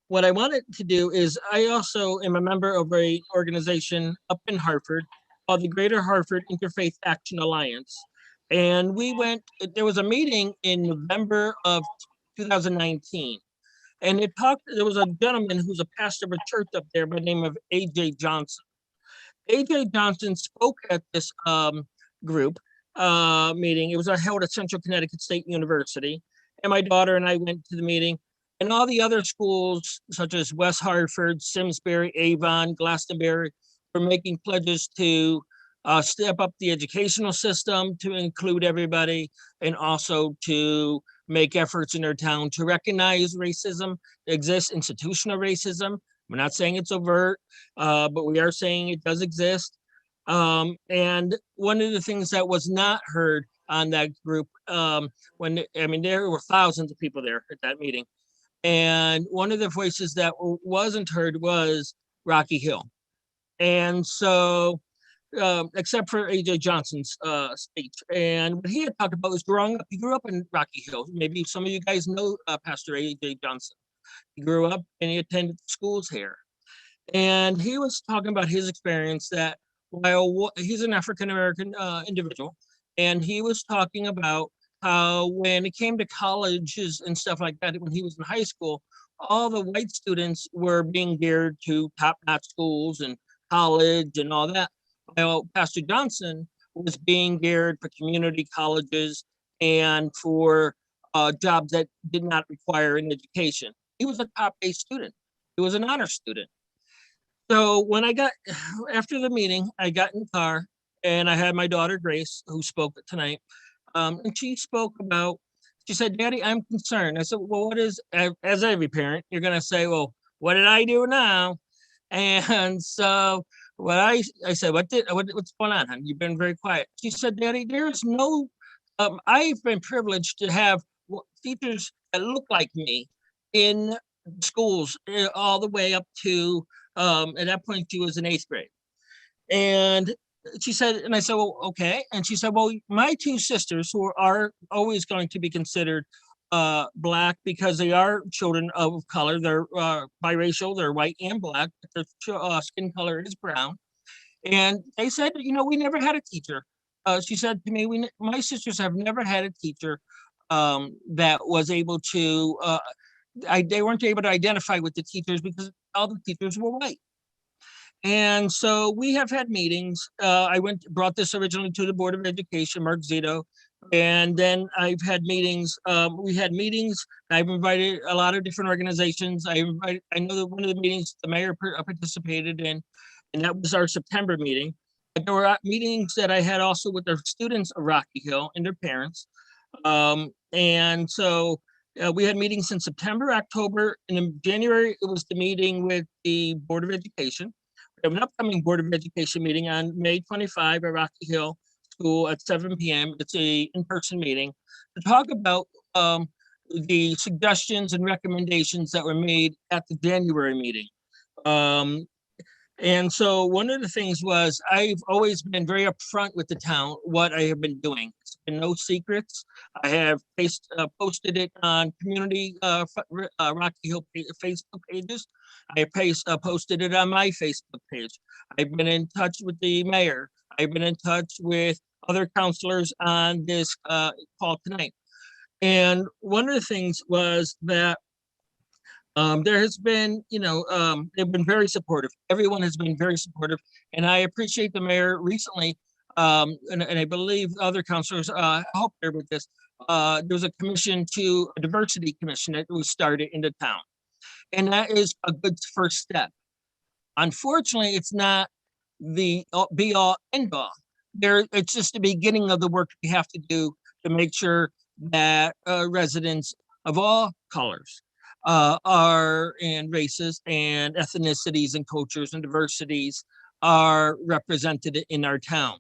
what I wanted to do is, I also am a member of an organization up in Hartford called the Greater Hartford Interfaith Action Alliance. And there was a meeting in November of 2019. And there was a gentleman who's a pastor of a church up there by the name of A.J. Johnson. A.J. Johnson spoke at this group meeting. It was held at Central Connecticut State University. And my daughter and I went to the meeting. And all the other schools, such as West Hartford, Simsbury, Avon, Glastonbury, were making pledges to step up the educational system to include everybody, and also to make efforts in their town to recognize racism that exists, institutional racism. We're not saying it's overt, but we are saying it does exist. And one of the things that was not heard on that group, there were thousands of people there at that meeting. And one of the voices that wasn't heard was Rocky Hill. And so, except for A.J. Johnson's speech. And what he had talked about was growing up. He grew up in Rocky Hill. Maybe some of you guys know Pastor A.J. Johnson. He grew up and he attended schools here. And he was talking about his experience that while he's an African-American individual, and he was talking about how when it came to colleges and stuff like that, when he was in high school, all the white students were being geared to top-notch schools and college and all that. Well, Pastor Johnson was being geared for community colleges and for jobs that did not require an education. He was a top A student. He was an honor student. So when after the meeting, I got in the car and I had my daughter, Grace, who spoke tonight. And she said, Daddy, I'm concerned. I said, well, what is, as every parent, you're going to say, well, what did I do now? And so I said, what's going on, hon? You've been very quiet. She said, Daddy, there's no, I've been privileged to have teachers that look like me in schools all the way up to, at that point, she was in 8th grade. And she said, and I said, well, okay. And she said, well, my two sisters, who are always going to be considered Black because they are children of color, they're biracial, they're white and Black, but their skin color is brown. And they said, we never had a teacher. She said to me, my sisters have never had a teacher that was able to, they weren't able to identify with the teachers because all the teachers were white. And so we have had meetings. I brought this originally to the Board of Education, Mark Zito, And then I've had meetings, we had meetings, I've invited a lot of different organizations. I know that one of the meetings the mayor participated in, and that was our September meeting. But there were meetings that I had also with the students of Rocky Hill and their parents. And so we had meetings in September, October, and in January, it was the meeting with the Board of Education. We have an upcoming Board of Education meeting on May 25 at Rocky Hill School at 7 p.m. It's a in-person meeting to talk about the suggestions and recommendations that were made at the January meeting. And so one of the things was I've always been very upfront with the town what I have been doing. It's been no secrets. I have posted it on community Rocky Hill Facebook pages. I posted it on my Facebook page. I've been in touch with the mayor. I've been in touch with other counselors on this call tonight. And one of the things was that there has been, they've been very supportive. Everyone has been very supportive. And I appreciate the mayor recently, and I believe other counselors helped her with this. There was a diversity commission that was started in the town. And that is a good first step. Unfortunately, it's not the be all end all. It's just the beginning of the work we have to do to make sure that residents of all colors and races and ethnicities and cultures and diversities are represented in our town.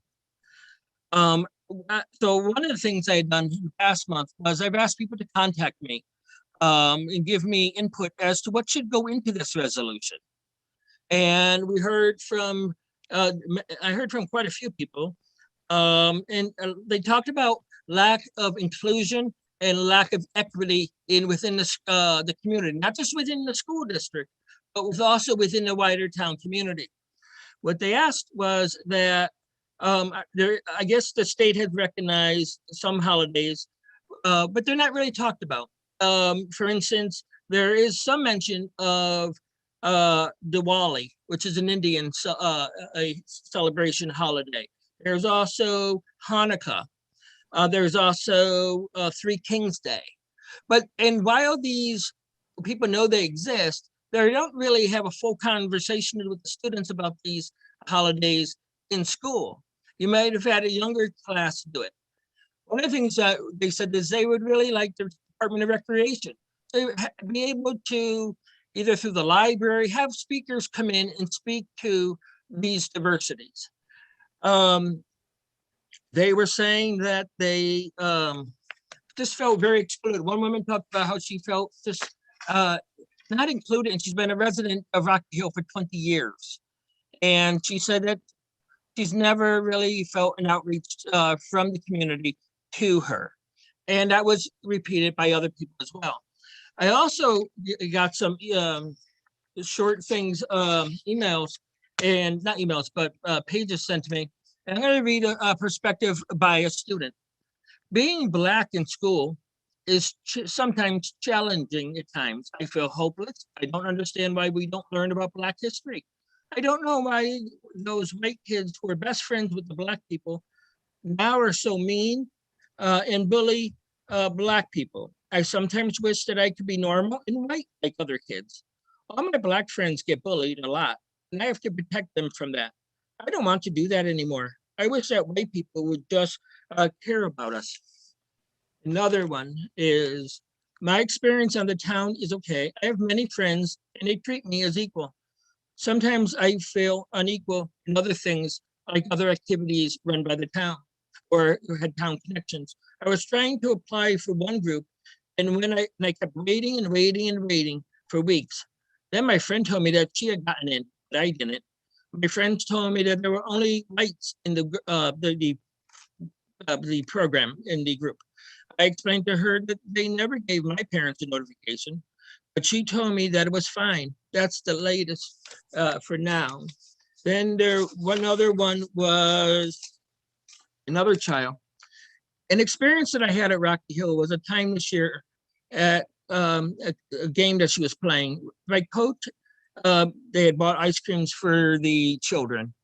So one of the things I had done the past month was I've asked people to contact me and give me input as to what should go into this resolution. And we heard from, I heard from quite a few people, and they talked about lack of inclusion and lack of equity within the community, not just within the school district, but also within the wider town community. What they asked was that I guess the state had recognized some holidays, but they're not really talked about. For instance, there is some mention of Diwali, which is an Indian a celebration holiday. There's also Hanukkah. There's also Three Kings Day. And while these people know they exist, they don't really have a full conversation with the students about these holidays in school. You might have had a younger class do it. One of the things that they said is they would really like the Department of Recreation to be able to, either through the library, have speakers come in and speak to these diversities. They were saying that they just felt very excluded. One woman talked about how she felt just not included, and she's been a resident of Rocky Hill for 20 years. And she said that she's never really felt an outreach from the community to her. And that was repeated by other people as well. I also got some short things, emails, and not emails, but pages sent to me. And I'm going to read a perspective by a student. Being Black in school is sometimes challenging at times. I feel hopeless. I don't understand why we don't learn about Black history. I don't know why those white kids who are best friends with the Black people now are so mean and bully Black people. I sometimes wish that I could be normal and white like other kids. All my Black friends get bullied a lot, and I have to protect them from that. I don't want to do that anymore. I wish that white people would just care about us. Another one is, my experience on the town is okay. I have many friends and they treat me as equal. Sometimes I feel unequal in other things, like other activities run by the town or had town connections. I was trying to apply for one group, and when I kept waiting and waiting and waiting for weeks. Then my friend told me that she had gotten in, but I didn't. My friends told me that there were only whites in the program, in the group. I explained to her that they never gave my parents a notification, but she told me that it was fine. That's the latest for now. Then one other one was another child. An experience that I had at Rocky Hill was a time this year at a game that she was playing. My coach, they had bought ice creams for the children,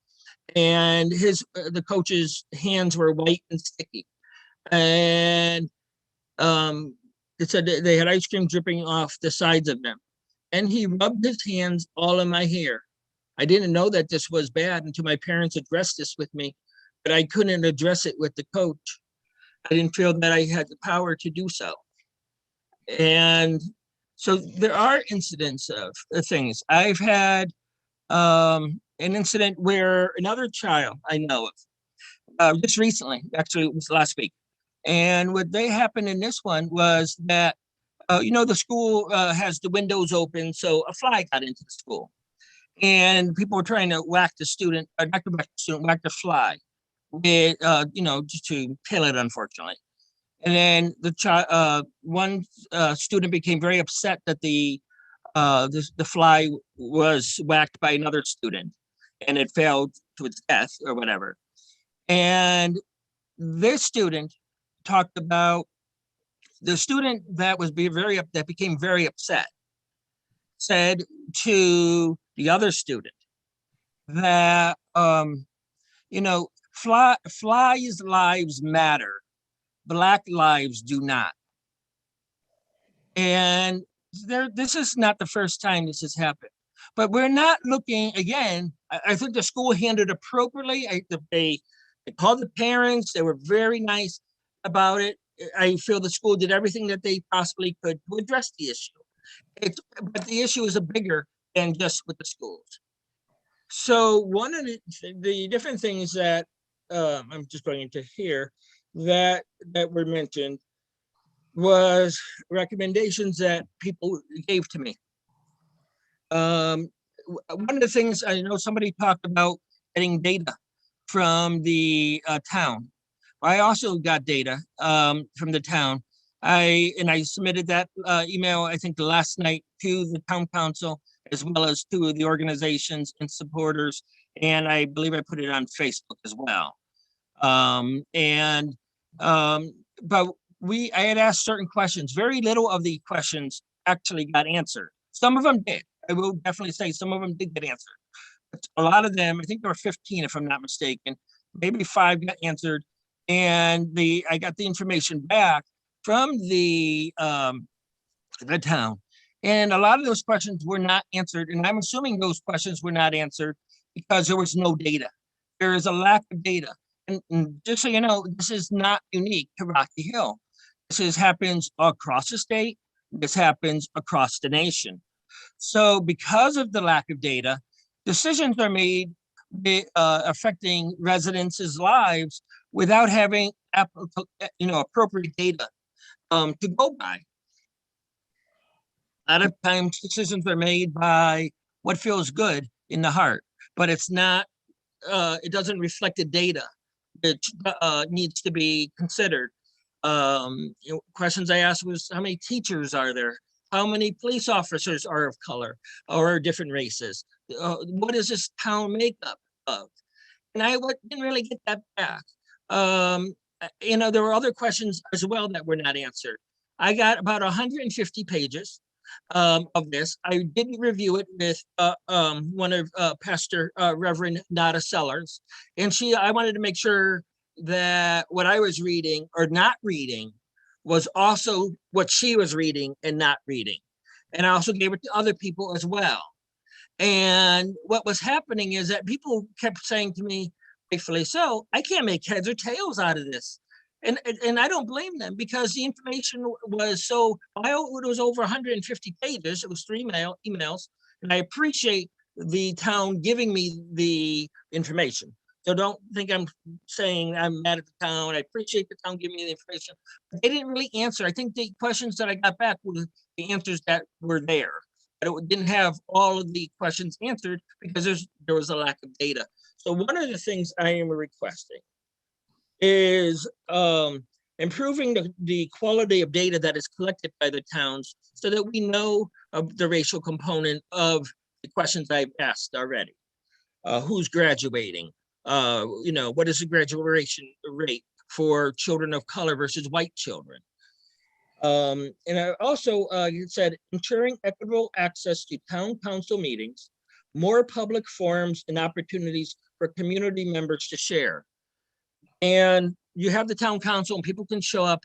and the coach's hands were white and sticky. and it said that they had ice cream dripping off the sides of them. And he rubbed his hands all in my hair. I didn't know that this was bad until my parents addressed this with me, but I couldn't address it with the coach. I didn't feel that I had the power to do so. And so there are incidents of things. I've had an incident where another child I know of, just recently, actually it was last week. And what they happened in this one was that, the school has the windows open, so a fly got into the school. And people were trying to whack the student, not to whack the student, whack the fly, with, just to kill it, unfortunately. And then one student became very upset that the fly was whacked by another student, and it fell to its death or whatever. And this student talked about the student that became very upset said to the other student that flies' lives matter, Black lives do not. And this is not the first time this has happened, but we're not looking again. I think the school handled appropriately. They called the parents. They were very nice about it. I feel the school did everything that they possibly could to address the issue. But the issue is bigger than just with the schools. So one of the different things that I'm just going into here that were mentioned was recommendations that people gave to me. One of the things I know somebody talked about getting data from the town. I also got data from the town. I submitted that email, I think last night, to the town council, as well as to the organizations and supporters. And I believe I put it on Facebook as well. But I had asked certain questions. Very little of the questions actually got answered. Some of them did. I will definitely say some of them did get answered. But a lot of them, I think there were 15 if I'm not mistaken, maybe 5 got answered. And I got the information back from the town. And a lot of those questions were not answered. And I'm assuming those questions were not answered because there was no data. There is a lack of data. And just so you know, this is not unique to Rocky Hill. This happens across the state. This happens across the nation. So because of the lack of data, decisions are made affecting residents' lives without having appropriate data to go by. A lot of times decisions are made by what feels good in the heart, but it's not, it doesn't reflect the data that needs to be considered. Questions I asked was, how many teachers are there? How many police officers are of color or different races? What is this town makeup of? And I didn't really get that back. There were other questions as well that were not answered. I got about 150 pages of this. I did review it with one of Pastor Reverend Nada Sellers, and I wanted to make sure that what I was reading or not reading was also what she was reading and not reading. And I also gave it to other people as well. And what was happening is that people kept saying to me, rightfully so, I can't make heads or tails out of this. And I don't blame them, because the information was so, it was over 150 pages. It was 3 emails. And I appreciate the town giving me the information. So don't think I'm saying I'm mad at the town. I appreciate the town giving me the information. But they didn't really answer. I think the questions that I got back were the answers that were there. But it didn't have all of the questions answered because there was a lack of data. So one of the things I am requesting is improving the quality of data that is collected by the towns so that we know the racial component of the questions I've asked already. Who's graduating? What is the graduation rate for children of color versus white children? And I also, you said, ensuring equitable access to town council meetings, more public forums and opportunities for community members to share. And you have the town council and people can show up.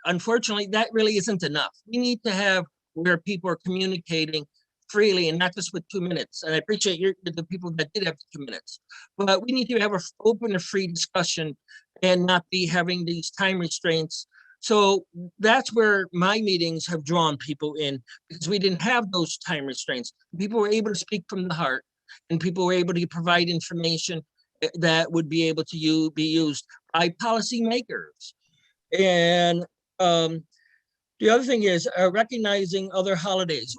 Unfortunately, that really isn't enough. We need to have where people are communicating freely and not just with 2 minutes. And I appreciate the people that did have 2 minutes, but we need to have an open and free discussion and not be having these time restraints. So that's where my meetings have drawn people in, because we didn't have those time restraints. People were able to speak from the heart, and people were able to provide information that would be able to be used by policymakers. And the other thing is recognizing other holidays.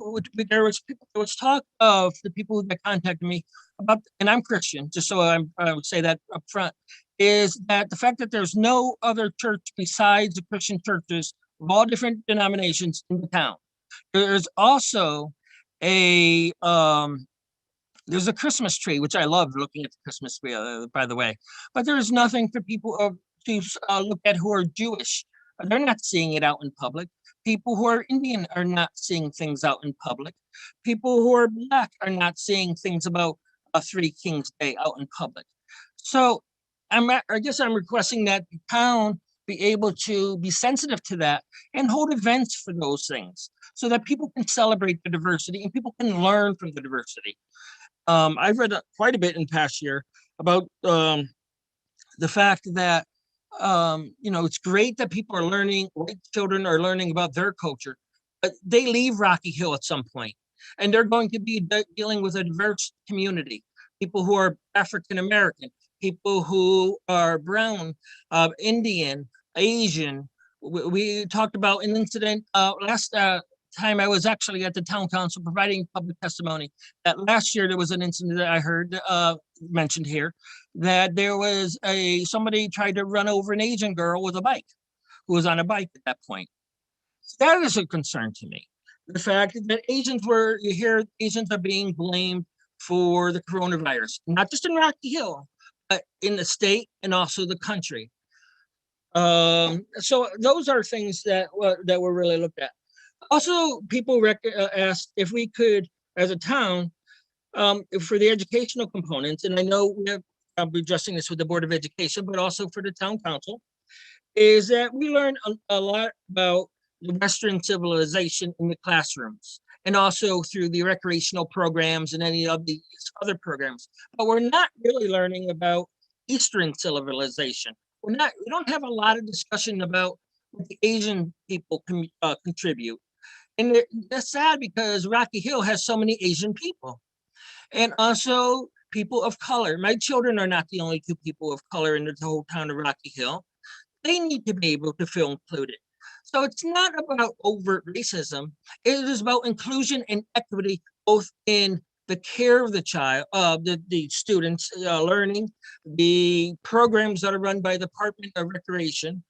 There was talk of the people that contacted me about, and I'm Christian, just so I would say that up front, is that the fact that there's no other church besides the Christian churches of all different denominations in the town. There's also a there's a Christmas tree, which I love looking at the Christmas tree, by the way. But there's nothing for people to look at who are Jewish. They're not seeing it out in public. People who are Indian are not seeing things out in public. People who are Black are not seeing things about a Three Kings Day out in public. So I guess I'm requesting that the town be able to be sensitive to that and hold events for those things so that people can celebrate the diversity and people can learn from the diversity. I've read quite a bit in past year about the fact that it's great that people are learning, white children are learning about their culture, but they leave Rocky Hill at some point, and they're going to be dealing with a diverse community, people who are African American, people who are brown, Indian, Asian. We talked about an incident last time I was actually at the town council providing public testimony, that last year there was an incident that I heard mentioned here, that there was somebody tried to run over an Asian girl with a bike, who was on a bike at that point. That is a concern to me. The fact that you hear Asians are being blamed for the coronavirus, not just in Rocky Hill, but in the state and also the country. So those are things that were really looked at. Also, people asked if we could, as a town, for the educational components, and I know I'll be addressing this with the Board of Education, but also for the town council, is that we learn a lot about the Western civilization in the classrooms and also through the recreational programs and any of these other programs. But we're not really learning about Eastern civilization. We don't have a lot of discussion about what the Asian people contribute. And that's sad because Rocky Hill has so many Asian people and also people of color. My children are not the only two people of color in the whole town of Rocky Hill. They need to be able to feel included. So it's not about overt racism. It is about inclusion and equity, both in the care of the child, the students learning, the programs that are run by the Department of Recreation,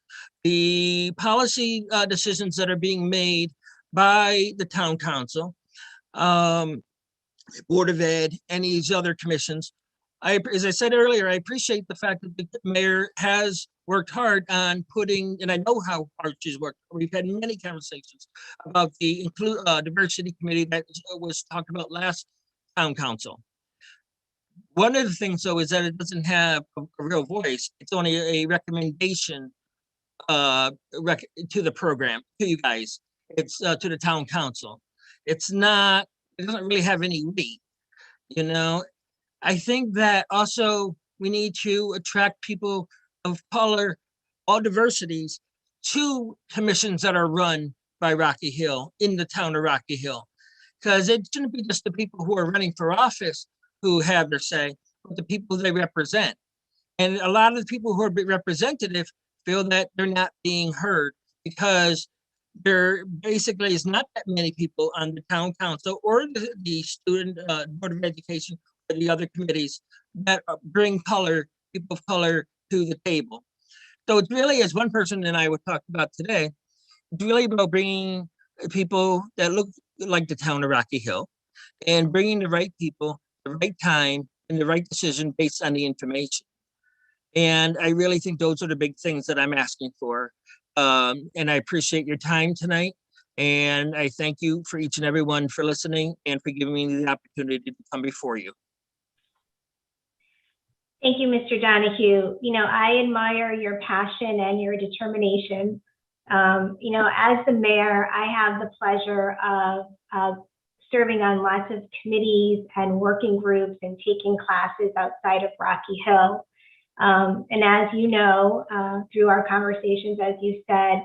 the policy decisions that are being made by the town council, Board of Ed, and these other commissions. As I said earlier, I appreciate the fact that the mayor has worked hard on putting, and I know how hard she's worked. We've had many conversations about the diversity committee that was talked about last town council. One of the things, though, is that it doesn't have a real voice. It's only a recommendation to the program, to you guys. It's to the town council. It doesn't really have any weight, I think that also we need to attract people of color, all diversities, to commissions that are run by Rocky Hill, in the town of Rocky Hill. Because it shouldn't be just the people who are running for office who have their say, but the people they represent. And a lot of the people who are representative feel that they're not being heard because there basically is not that many people on the town council or the student Board of Education or the other committees that bring people of color to the table. So it's really, as one person and I would talk about today, it's really about bringing people that look like the town of Rocky Hill and bringing the right people, the right time, and the right decision based on the information. And I really think those are the big things that I'm asking for. And I appreciate your time tonight. And I thank you for each and every one for listening and for giving me the opportunity to come before you. Thank you, Mr. Donahue. You know, I admire your passion and your determination. You know, as the mayor, I have the pleasure of serving on lots of committees and working groups and taking classes outside of Rocky Hill. And as you know, through our conversations, as you said,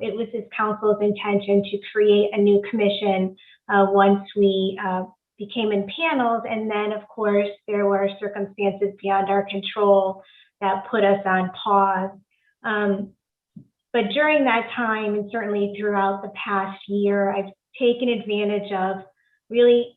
it was this council's intention to create a new commission once we became in panels. And then, of course, there were circumstances beyond our control that put us on pause. But during that time, and certainly throughout the past year, I've taken advantage of really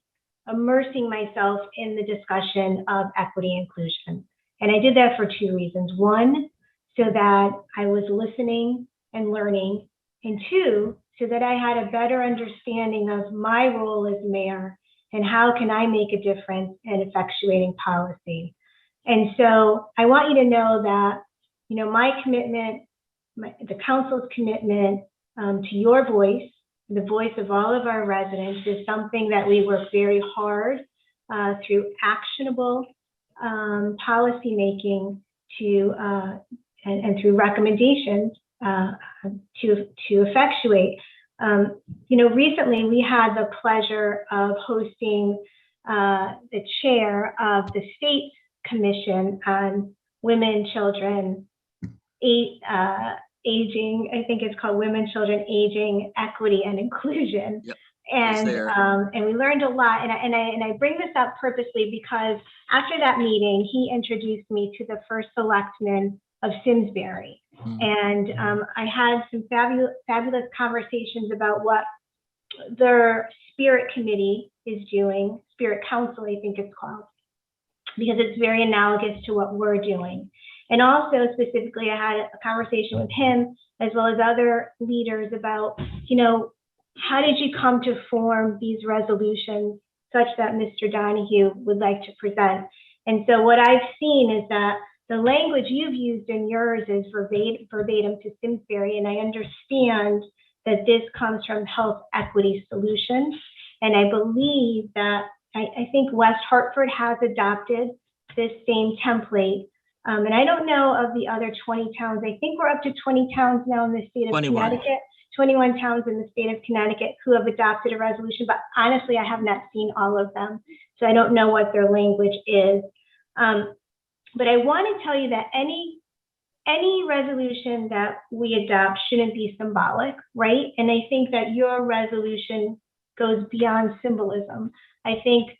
immersing myself in the discussion of equity and inclusion. And I did that for two reasons. One, so that I was listening and learning. And two, so that I had a better understanding of my role as mayor and how can I make a difference in effectuating policy. And so I want you to know that, you know, my commitment, the council's commitment to your voice, the voice of all of our residents, is something that we work very hard through actionable policy making to and through recommendations to effectuate. You know, recently we had the pleasure of hosting the chair of the state commission on women, children, aging, I think it's called Women, Children, Aging, Equity, and Inclusion. Yep. And we learned a lot. And I bring this up purposely because after that meeting, he introduced me to the first selectman of Simsbury. And I had some fabulous conversations about what their Spirit Committee is doing, Spirit Council, I think it's called, because it's very analogous to what we're doing. And also specifically, I had a conversation with him as well as other leaders about, you know, how did you come to form these resolutions such that Mr. Donahue would like to present? And so what I've seen is that the language you've used in yours is verbatim to Simsbury, and I understand that this comes from Health Equity Solutions. And I believe that, I think West Hartford has adopted this same template. And I don't know of the other 20 towns. I think we're up to 20 towns now in the state of 21. Connecticut, 21 towns in the state of Connecticut who have adopted a resolution, but honestly, I have not seen all of them. So I don't know what their language is. But I want to tell you that any resolution that we adopt shouldn't be symbolic, right? And I think that your resolution goes beyond symbolism. I think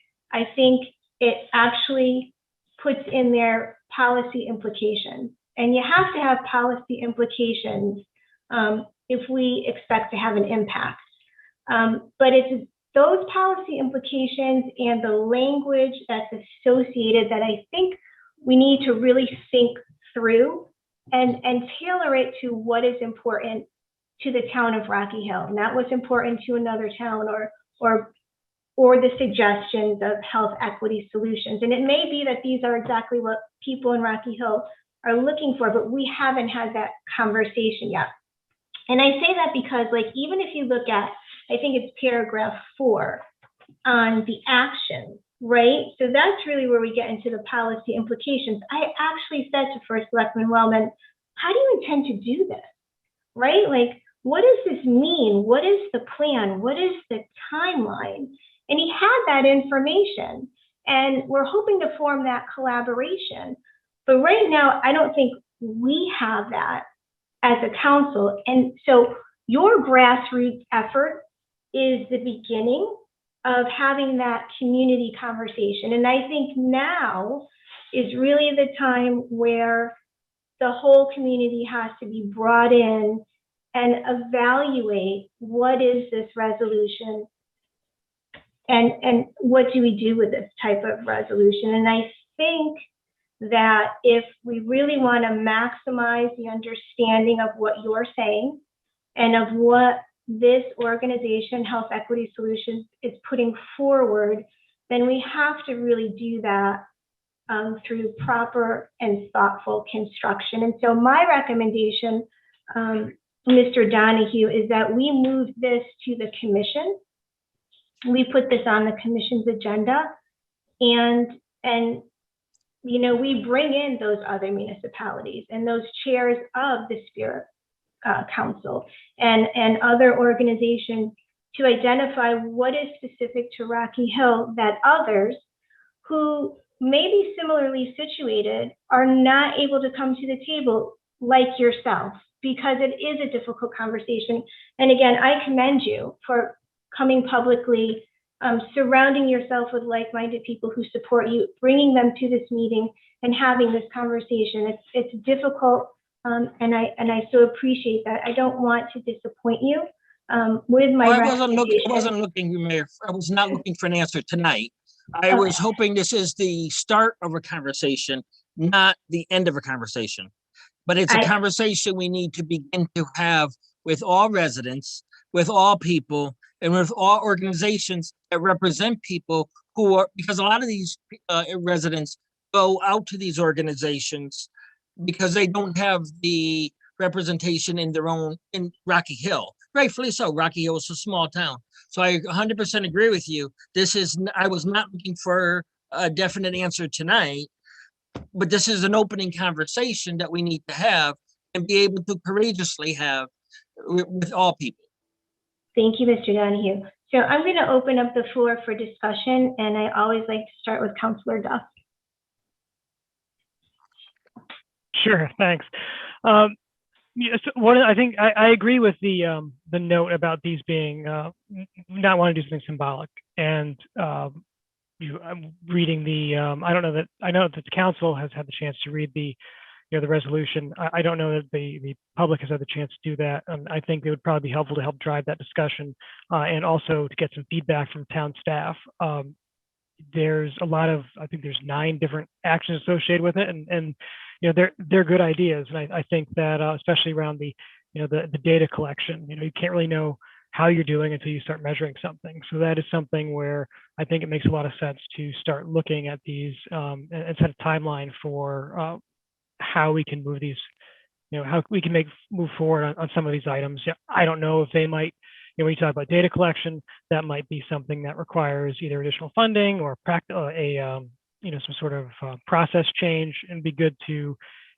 it actually puts in there policy implications. And you have to have policy implications if we expect to have an impact. But it's those policy implications and the language that's associated that I think we need to really think through and tailor it to what is important to the town of Rocky Hill, not what's important to another town or the suggestions of Health Equity Solutions. And it may be that these are exactly what people in Rocky Hill are looking for, but we haven't had that conversation yet. And I say that because, like, even if you look at, I think it's paragraph 4 on the action, right? So that's really where we get into the policy implications. I actually said to First Selectman Wellman, how do you intend to do this, right? Like, what does this mean? What is the plan? What is the timeline? And he had that information, and we're hoping to form that collaboration. But right now, I don't think we have that as a council. And so your grassroots effort is the beginning of having that community conversation. And I think now is really the time where the whole community has to be brought in and evaluate what is this resolution and what do we do with this type of resolution. And I think that if we really want to maximize the understanding of what you're saying and of what this organization, Health Equity Solutions, is putting forward, then we have to really do that through proper and thoughtful construction. And so my recommendation, Mr. Donahue, is that we move this to the commission. We put this on the commission's agenda, and we bring in those other municipalities and those chairs of the Spirit Council and other organizations to identify what is specific to Rocky Hill that others who may be similarly situated are not able to come to the table like yourself, because it is a difficult conversation. And again, I commend you for coming publicly, surrounding yourself with like-minded people who support you, bringing them to this meeting and having this conversation. It's difficult, and I so appreciate that. I don't want to disappoint you with my recommendation. I wasn't looking, Mayor. I was not looking for an answer tonight. I was hoping this is the start of a conversation, not the end of a conversation. But it's a conversation we need to begin to have with all residents, with all people, and with all organizations that represent people who are, because a lot of these residents go out to these organizations because they don't have the representation in their own, in Rocky Hill. Rightfully so. Rocky Hill is a small town. So I 100% agree with you. I was not looking for a definite answer tonight, but this is an opening conversation that we need to have and be able to courageously have with all people. Thank you, Mr. Donahue. So I'm going to open up the floor for discussion, and I always like to start with Councilor Duff. Sure, thanks. Yes, I think I agree with the note about these being not wanting to do something symbolic, and I'm reading the I know that the council has had the chance to read the the resolution. I don't know that the public has had the chance to do that, and I think it would probably be helpful to help drive that discussion and also to get some feedback from town staff. There's a lot of, I think there's 9 different actions associated with it, and they're good ideas, and I think that especially around the the data collection, you can't really know how you're doing until you start measuring something. So that is something where I think it makes a lot of sense to start looking at these and set a timeline for how we can move these, how we can move forward on some of these items. I don't know if they might, when you talk about data collection, that might be something that requires either additional funding or some sort of process change, and be good to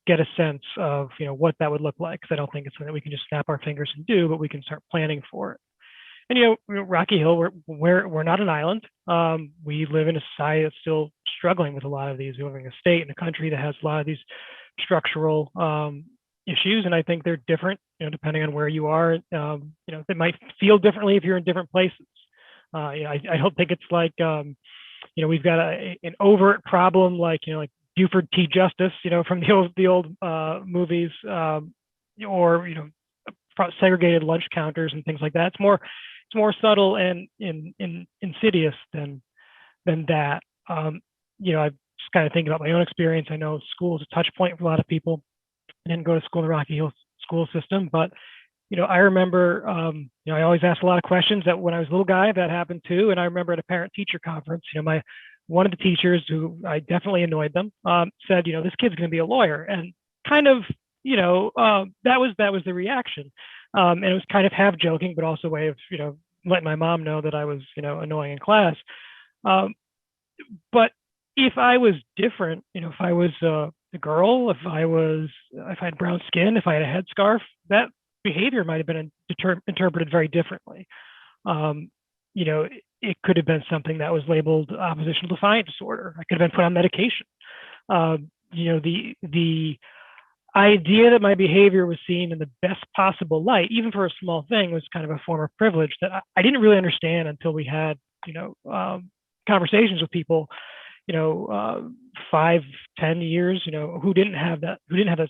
get a sense of what that would look like, because I don't think it's something that we can just snap our fingers and do, but we can start planning for it. And Rocky Hill, we're not an island. We live in a society that's still struggling with a lot of these. We live in a state and a country that has a lot of these structural issues, and I think they're different, depending on where you are. They might feel differently if you're in different places. I don't think it's like we've got an overt problem like Buford T. Justice, from the old movies, or segregated lunch counters and things like that. It's more subtle and insidious than that. I'm just kind of thinking about my own experience. I know school is a touch point for a lot of people. I didn't go to school in the Rocky Hill school system, but I remember, I always asked a lot of questions that when I was a little guy, that happened too. And I remember at a parent-teacher conference, one of the teachers, who I definitely annoyed them, said, this kid's going to be a lawyer. And kind of, that was the reaction. And it was kind of half joking, but also a way of, letting my mom know that I was, annoying in class. But if I was different, if I was a girl, if I had brown skin, if I had a headscarf, that behavior might have been interpreted very differently. It could have been something that was labeled oppositional defiant disorder. I could have been put on medication. The idea that my behavior was seen in the best possible light, even for a small thing, was kind of a form of privilege that I didn't really understand until we had, conversations with people, 5, 10 years, who didn't have that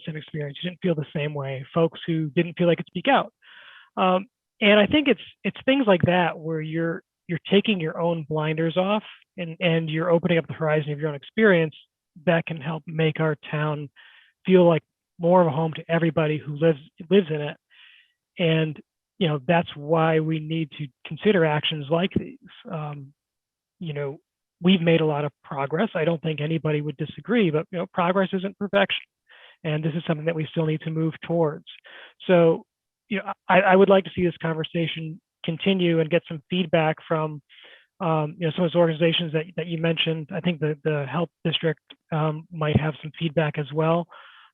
same experience, who didn't feel the same way, folks who didn't feel they could speak out. And I think it's things like that where you're taking your own blinders off and you're opening up the horizon of your own experience that can help make our town feel like more of a home to everybody who lives in it. And that's why we need to consider actions like these. We've made a lot of progress. I don't think anybody would disagree, but progress isn't perfection, and this is something that we still need to move towards. So I would like to see this conversation continue and get some feedback from some of those organizations that you mentioned. I think the health district might have some feedback as well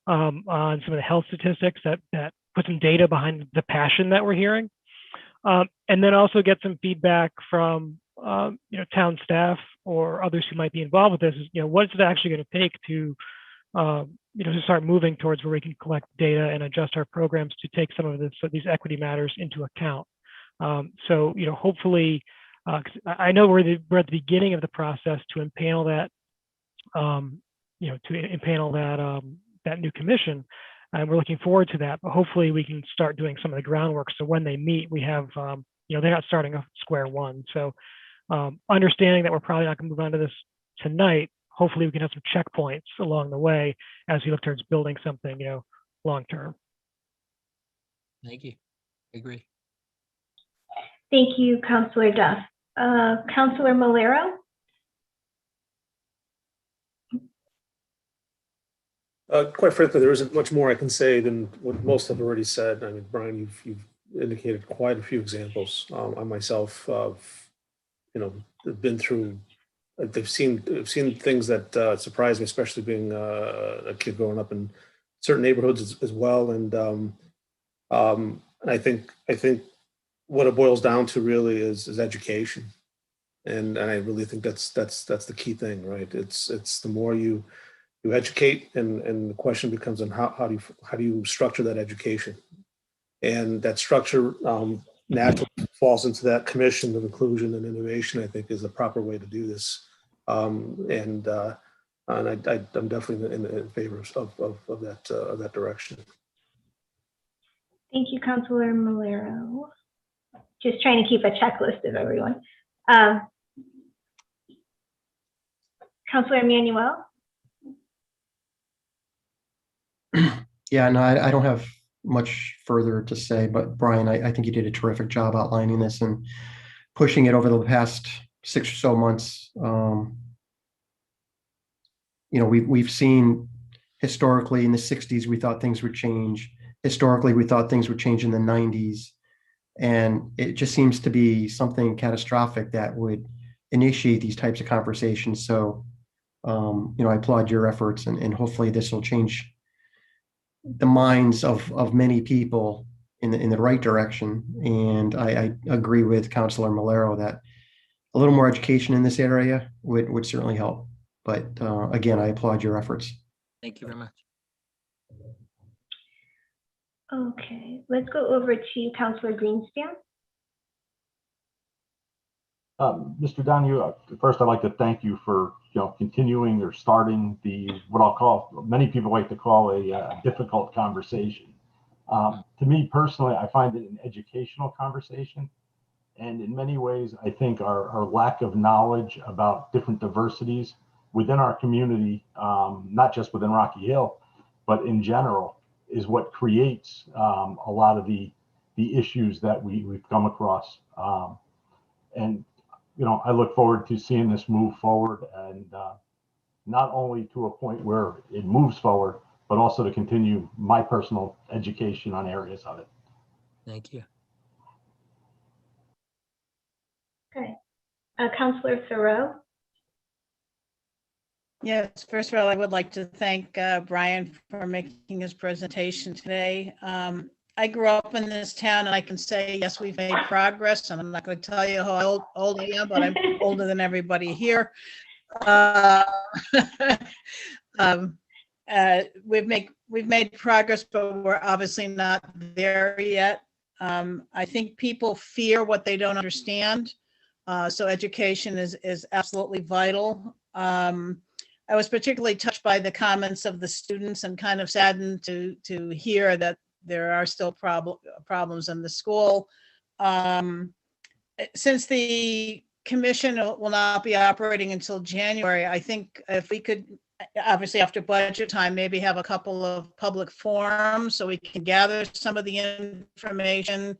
on some of the health statistics that put some data behind the passion that we're hearing. And then also get some feedback from town staff or others who might be involved with this. What is it actually going to take to to start moving towards where we can collect data and adjust our programs to take some of these equity matters into account. So hopefully, 'cause I know we're at the beginning of the process to impanel that, that new commission, and we're looking forward to that. But hopefully, we can start doing some of the groundwork. So when they meet, we have, they're not starting off square one. So understanding that we're probably not going to move on to this tonight, hopefully we can have some checkpoints along the way as we look towards building something, long term. Thank you. I agree. Thank you, Councillor Duff. Councillor Malero? Quite frankly, there isn't much more I can say than what most have already said. I mean, Brian, you've indicated quite a few examples. I myself, have been through. I've seen things that surprised me, especially being a kid growing up in certain neighborhoods as well. And I think what it boils down to really is education, and I really think that's the key thing, right? It's the more you educate, and the question becomes on how do you structure that education, and that structure naturally falls into that commission of inclusion and innovation. I think is the proper way to do this, and I'm definitely in favor of that direction. Thank you, Councillor Malero. Just trying to keep a checklist of everyone. Councillor Emmanuel? Yeah, no, I don't have much further to say, but Brian, I think you did a terrific job outlining this and pushing it over the past 6 or so months. We've seen historically in the 60s, we thought things would change. Historically, we thought things would change in the 90s. And it just seems to be something catastrophic that would initiate these types of conversations. So, I applaud your efforts, and hopefully this will change the minds of many people in the right direction. And I agree with Councillor Malero that a little more education in this area would certainly help. But again, I applaud your efforts. Thank you very much. Okay, let's go over to Councillor Greenspan. Mr. Donahue, first I'd like to thank you for continuing or starting what I'll call, many people like to call a difficult conversation. To me personally, I find it an educational conversation, and in many ways, I think our lack of knowledge about different diversities within our community, not just within Rocky Hill, but in general, is what creates a lot of the issues that we've come across. And I look forward to seeing this move forward, and not only to a point where it moves forward, but also to continue my personal education on areas of it. Thank you. Okay. Councillor Thoreau. Yes, first of all, I would like to thank Brian for making his presentation today. I grew up in this town, and I can say, yes, we've made progress. And I'm not going to tell you how old I am, but I'm older than everybody here. We've made progress, but we're obviously not there yet. I think people fear what they don't understand. So education is absolutely vital. I was particularly touched by the comments of the students, and kind of saddened to hear that there are still problems in the school. Since the commission will not be operating until January, I think if we could, obviously after budget time, maybe have a couple of public forums so we can gather some of the information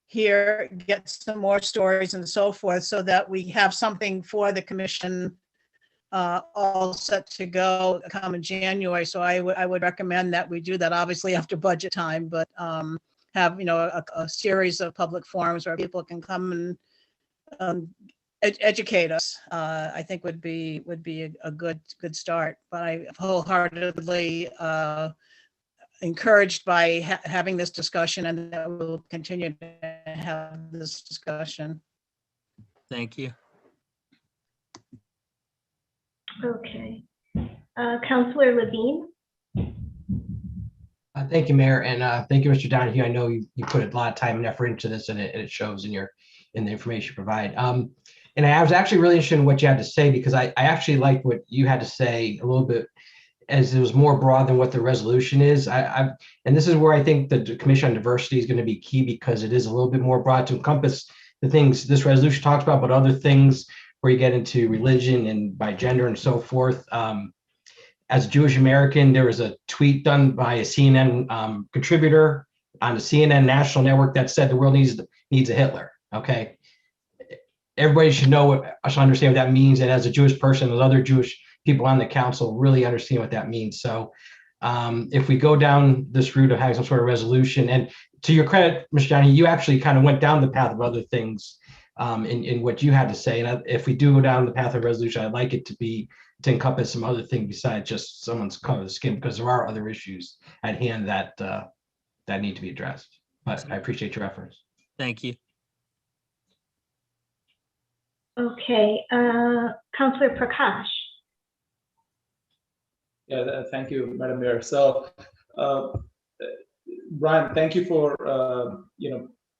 here, get some more stories and so forth, so that we have something for the commission all set to go come in January. So I would recommend that we do that, obviously after budget time, but have a series of public forums where people can come and educate us, I think would be a good start. But I wholeheartedly encouraged by having this discussion, and that we'll continue to have this discussion. Thank you. Okay. Councillor Levine? Thank you, Mayor, and thank you, Mr. Donahue. I know you put a lot of time and effort into this, and it shows in the information you provide. And I was actually really interested in what you had to say, because I actually liked what you had to say a little bit, as it was more broad than what the resolution is. And this is where I think the Commission on Diversity is going to be key, because it is a little bit more broad to encompass the things this resolution talks about, but other things where you get into religion and by gender and so forth. As a Jewish American, there was a tweet done by a CNN contributor on the CNN national network that said the world needs a Hitler. Okay, everybody should understand what that means. And as a Jewish person, those other Jewish people on the council really understand what that means. So if we go down this route of having some sort of resolution, and to your credit, Mr. Johnny, you actually kind of went down the path of other things in what you had to say. And if we do go down the path of resolution, I'd like it to encompass some other thing besides just someone's color of the skin, because there are other issues at hand that need to be addressed. But I appreciate your efforts. Thank you. Okay, Councillor Prakash. Yeah, thank you, Madam Mayor. So, Brian, thank you for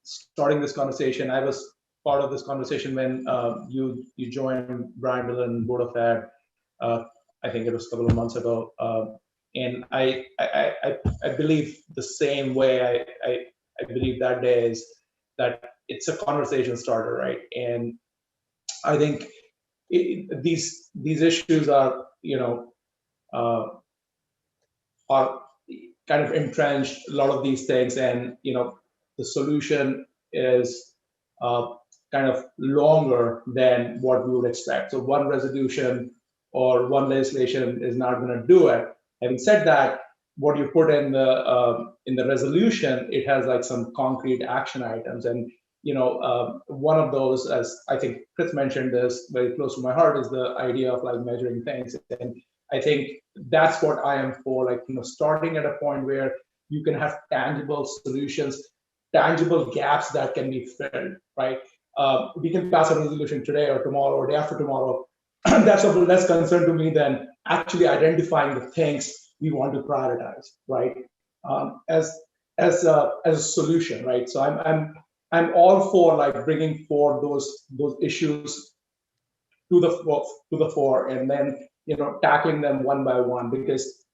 starting this conversation. I was part of this conversation when you joined Brian Dillon Board of Ed. I think it was a couple of months ago, and I believe the same way. I believe that day is that it's a conversation starter, right? And I think these issues are kind of entrenched, a lot of these things, and the solution is kind of longer than what we would expect. So one resolution or one legislation is not going to do it. Having said that, what you put in the resolution, it has like some concrete action items, and one of those, as I think Chris mentioned, this very close to my heart, is the idea of like measuring things. And I think that's what I am for, like starting at a point where you can have tangible solutions, tangible gaps that can be filled, right? We can pass a resolution today or tomorrow or day after tomorrow. That's of less concern to me than actually identifying the things we want to prioritize, right? As a solution, right? So I'm all for like bringing forward those issues to the fore, and then tackling them one by one. Because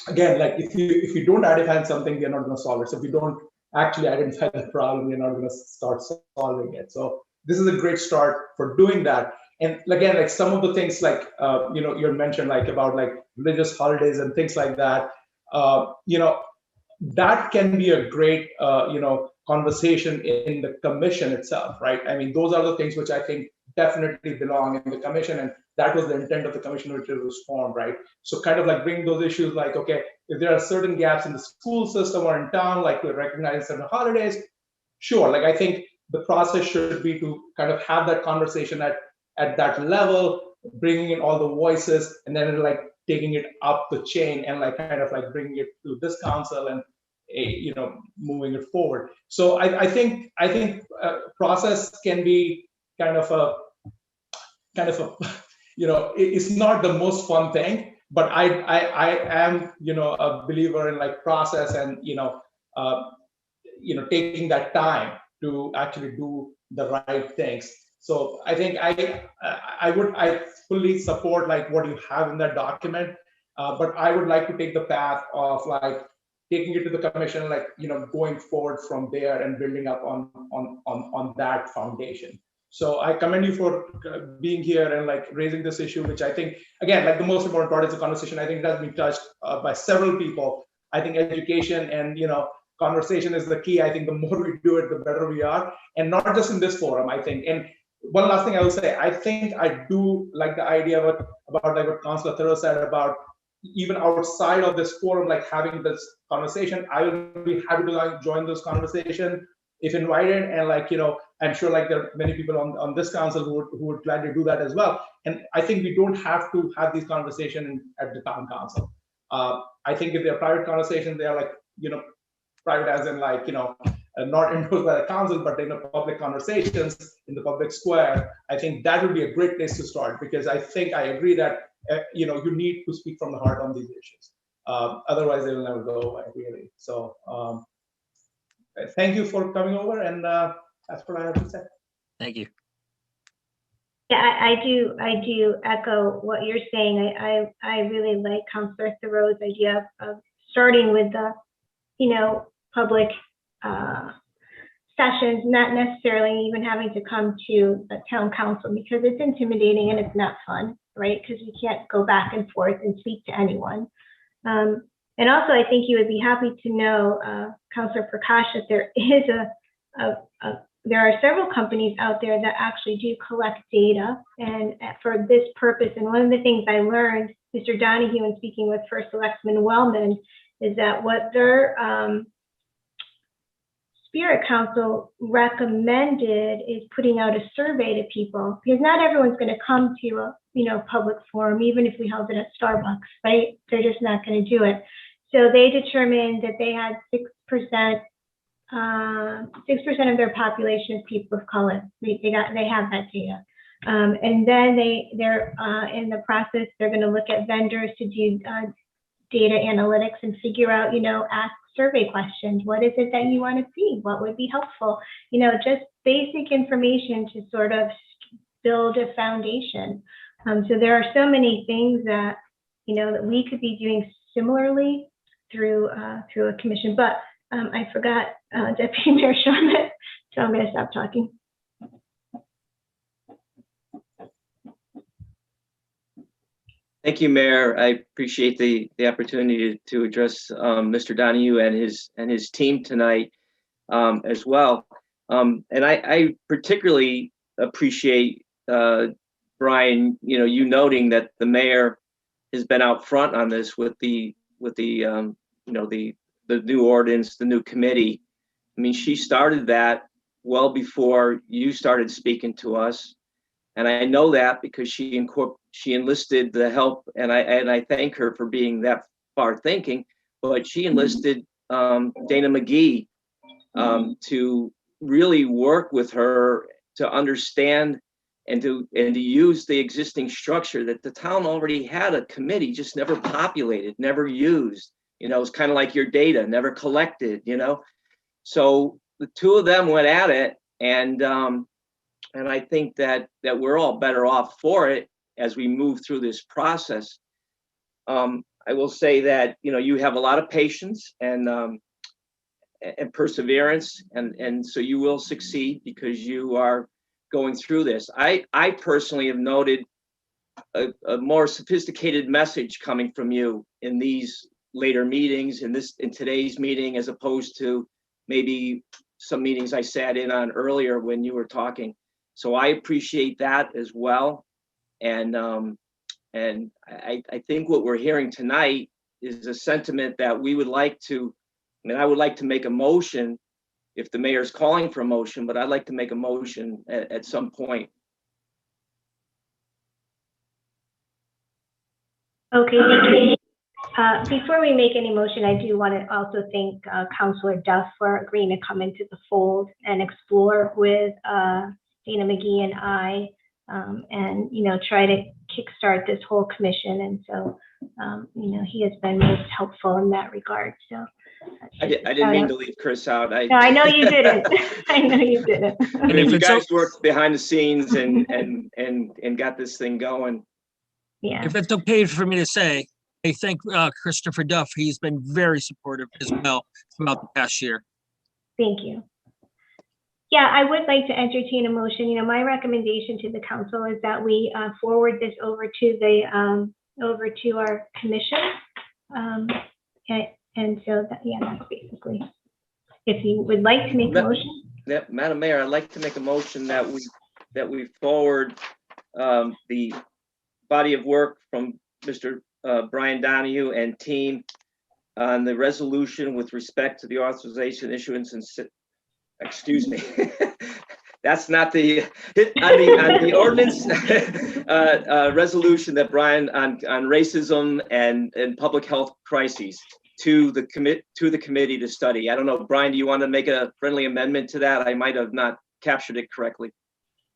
again, like if you don't identify something, you're not going to solve it. So if you don't actually identify the problem, you're not going to start solving it. So this is a great start for doing that. And again, like some of the things like you mentioned like about like religious holidays and things like that, that can be a great conversation in the commission itself, right? I mean, those are the things which I think definitely belong in the commission, and that was the intent of the commission which it was formed, right? So kind of like bring those issues like, okay, if there are certain gaps in the school system or in town, like we recognize certain holidays, sure. Like I think the process should be to kind of have that conversation at that level, bringing in all the voices, and then like taking it up the chain and like kind of like bringing it to this council and moving it forward. So I think process can be kind of a it's not the most fun thing, but I am a believer in like process and taking that time to actually do the right things. So I think I fully support like what you have in that document, but I would like to take the path of like taking it to the commission, like going forward from there and building up on that foundation. So I commend you for being here and like raising this issue, which I think again, like the most important part is the conversation. I think it has been touched by several people. I think education and conversation is the key. I think the more we do it, the better we are, and not just in this forum. I think, and one last thing I will say, I think I do like the idea about like what Councillor Thoreau said about even outside of this forum, like having this conversation. I will be happy to like join this conversation if invited, and I'm sure there are many people on this council who would gladly do that as well. And I think we don't have to have these conversations at the town council. I think if they're private conversations, they are private as in not imposed by the council, but public conversations in the public square. I think that would be a great place to start, because I agree that you need to speak from the heart on these issues. Otherwise, they will never go away, really. So thank you for coming over, and that's what I have to say. Thank you. Yeah, I do echo what you're saying. I really like Councilor Thoreau's idea of starting with the, public sessions, not necessarily even having to come to a town council, because it's intimidating and it's not fun, right? Because you can't go back and forth and speak to anyone. And also, I think you would be happy to know, Councilor Prakash, that there is there are several companies out there that actually do collect data and for this purpose. And one of the things I learned, Mr. Donahue, in speaking with First Selectman Wellman, is that what their Spirit Council recommended is putting out a survey to people, because not everyone's going to come to a public forum, even if we held it at Starbucks, right? They're just not going to do it. So they determined that they had 6% of their population is people of color. They have that data. And then they're in the process, they're going to look at vendors to do data analytics and figure out, ask survey questions. What is it that you want to see? What would be helpful? Just basic information to sort of build a foundation. So there are so many things that, that we could be doing similarly through a commission. But I forgot Deputy Mayor Sharma, so I'm going to stop talking. Thank you, Mayor. I appreciate the opportunity to address Mr. Donahue and his team tonight as well. And I particularly appreciate Brian, you noting that the mayor has been out front on this with the new ordinance, the new committee. I mean, she started that well before you started speaking to us. And I know that because she enlisted the help, and I thank her for being that far thinking, but she enlisted Dana McGee to really work with her to understand and to use the existing structure that the town already had a committee, just never populated, never used. It's kind of like your data, never collected, So the two of them went at it, and I think that we're all better off for it as we move through this process. I will say that you have a lot of patience and perseverance, and so you will succeed because you are going through this. I personally have noted a more sophisticated message coming from you in these later meetings, in today's meeting, as opposed to maybe some meetings I sat in on earlier when you were talking. So I appreciate that as well. And I think what we're hearing tonight is a sentiment that we would like to, I would like to make a motion if the mayor's calling for a motion, but I'd like to make a motion at some point. Okay, thank you. Before we make any motion, I do want to also thank Councilor Duff for agreeing to come into the fold and explore with Dana McGee and I, and try to kickstart this whole commission. And so, he has been most helpful in that regard. So I didn't mean to leave Chris out. No, I know you didn't. I know you didn't. I mean, you guys worked behind the scenes and got this thing going. Yeah. If it's okay for me to say, I thank Christopher Duff. He's been very supportive as well throughout the past year. Thank you. Yeah, I would like to entertain a motion. My recommendation to the council is that we forward this over to our commission. And so that's basically, if you would like to make a motion. Yeah, Madam Mayor, I'd like to make a motion that we forward the body of work from Mr. Brian Donahue and team on the resolution with respect to the authorization, issuance, excuse me. That's not the, on the ordinance resolution that Brian on racism and public health crises to the committee to study. I don't know, Brian, do you want to make a friendly amendment to that? I might have not captured it correctly.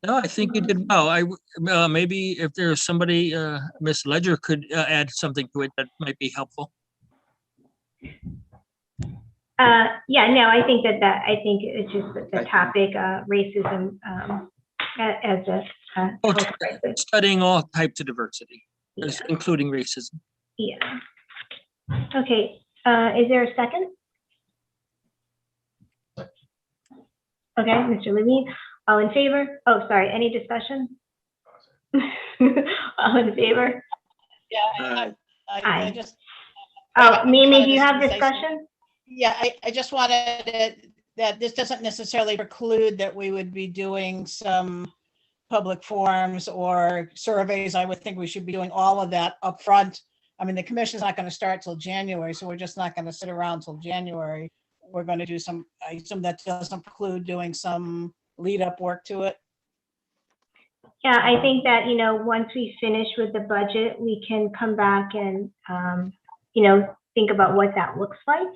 No, I think you did well. Maybe if there's somebody, Ms. Ledger could add something to it that might be helpful. Yeah, no, I think I think it's just the topic, racism as a health crisis. Studying all types of diversity, including racism. Yeah. Okay, is there a second? Okay, Mr. Levine, all in favor? Oh, sorry, any discussion? All in favor? Yeah, I just. Oh, Mimi, do you have discussion? Yeah, I just wanted that this doesn't necessarily preclude that we would be doing some public forums or surveys. I would think we should be doing all of that up front. I mean, the commission's not going to start till January, so we're just not going to sit around till January. We're going to do some, I assume that doesn't preclude doing some lead up work to it. Yeah, I think that, once we finish with the budget, we can come back and, think about what that looks like,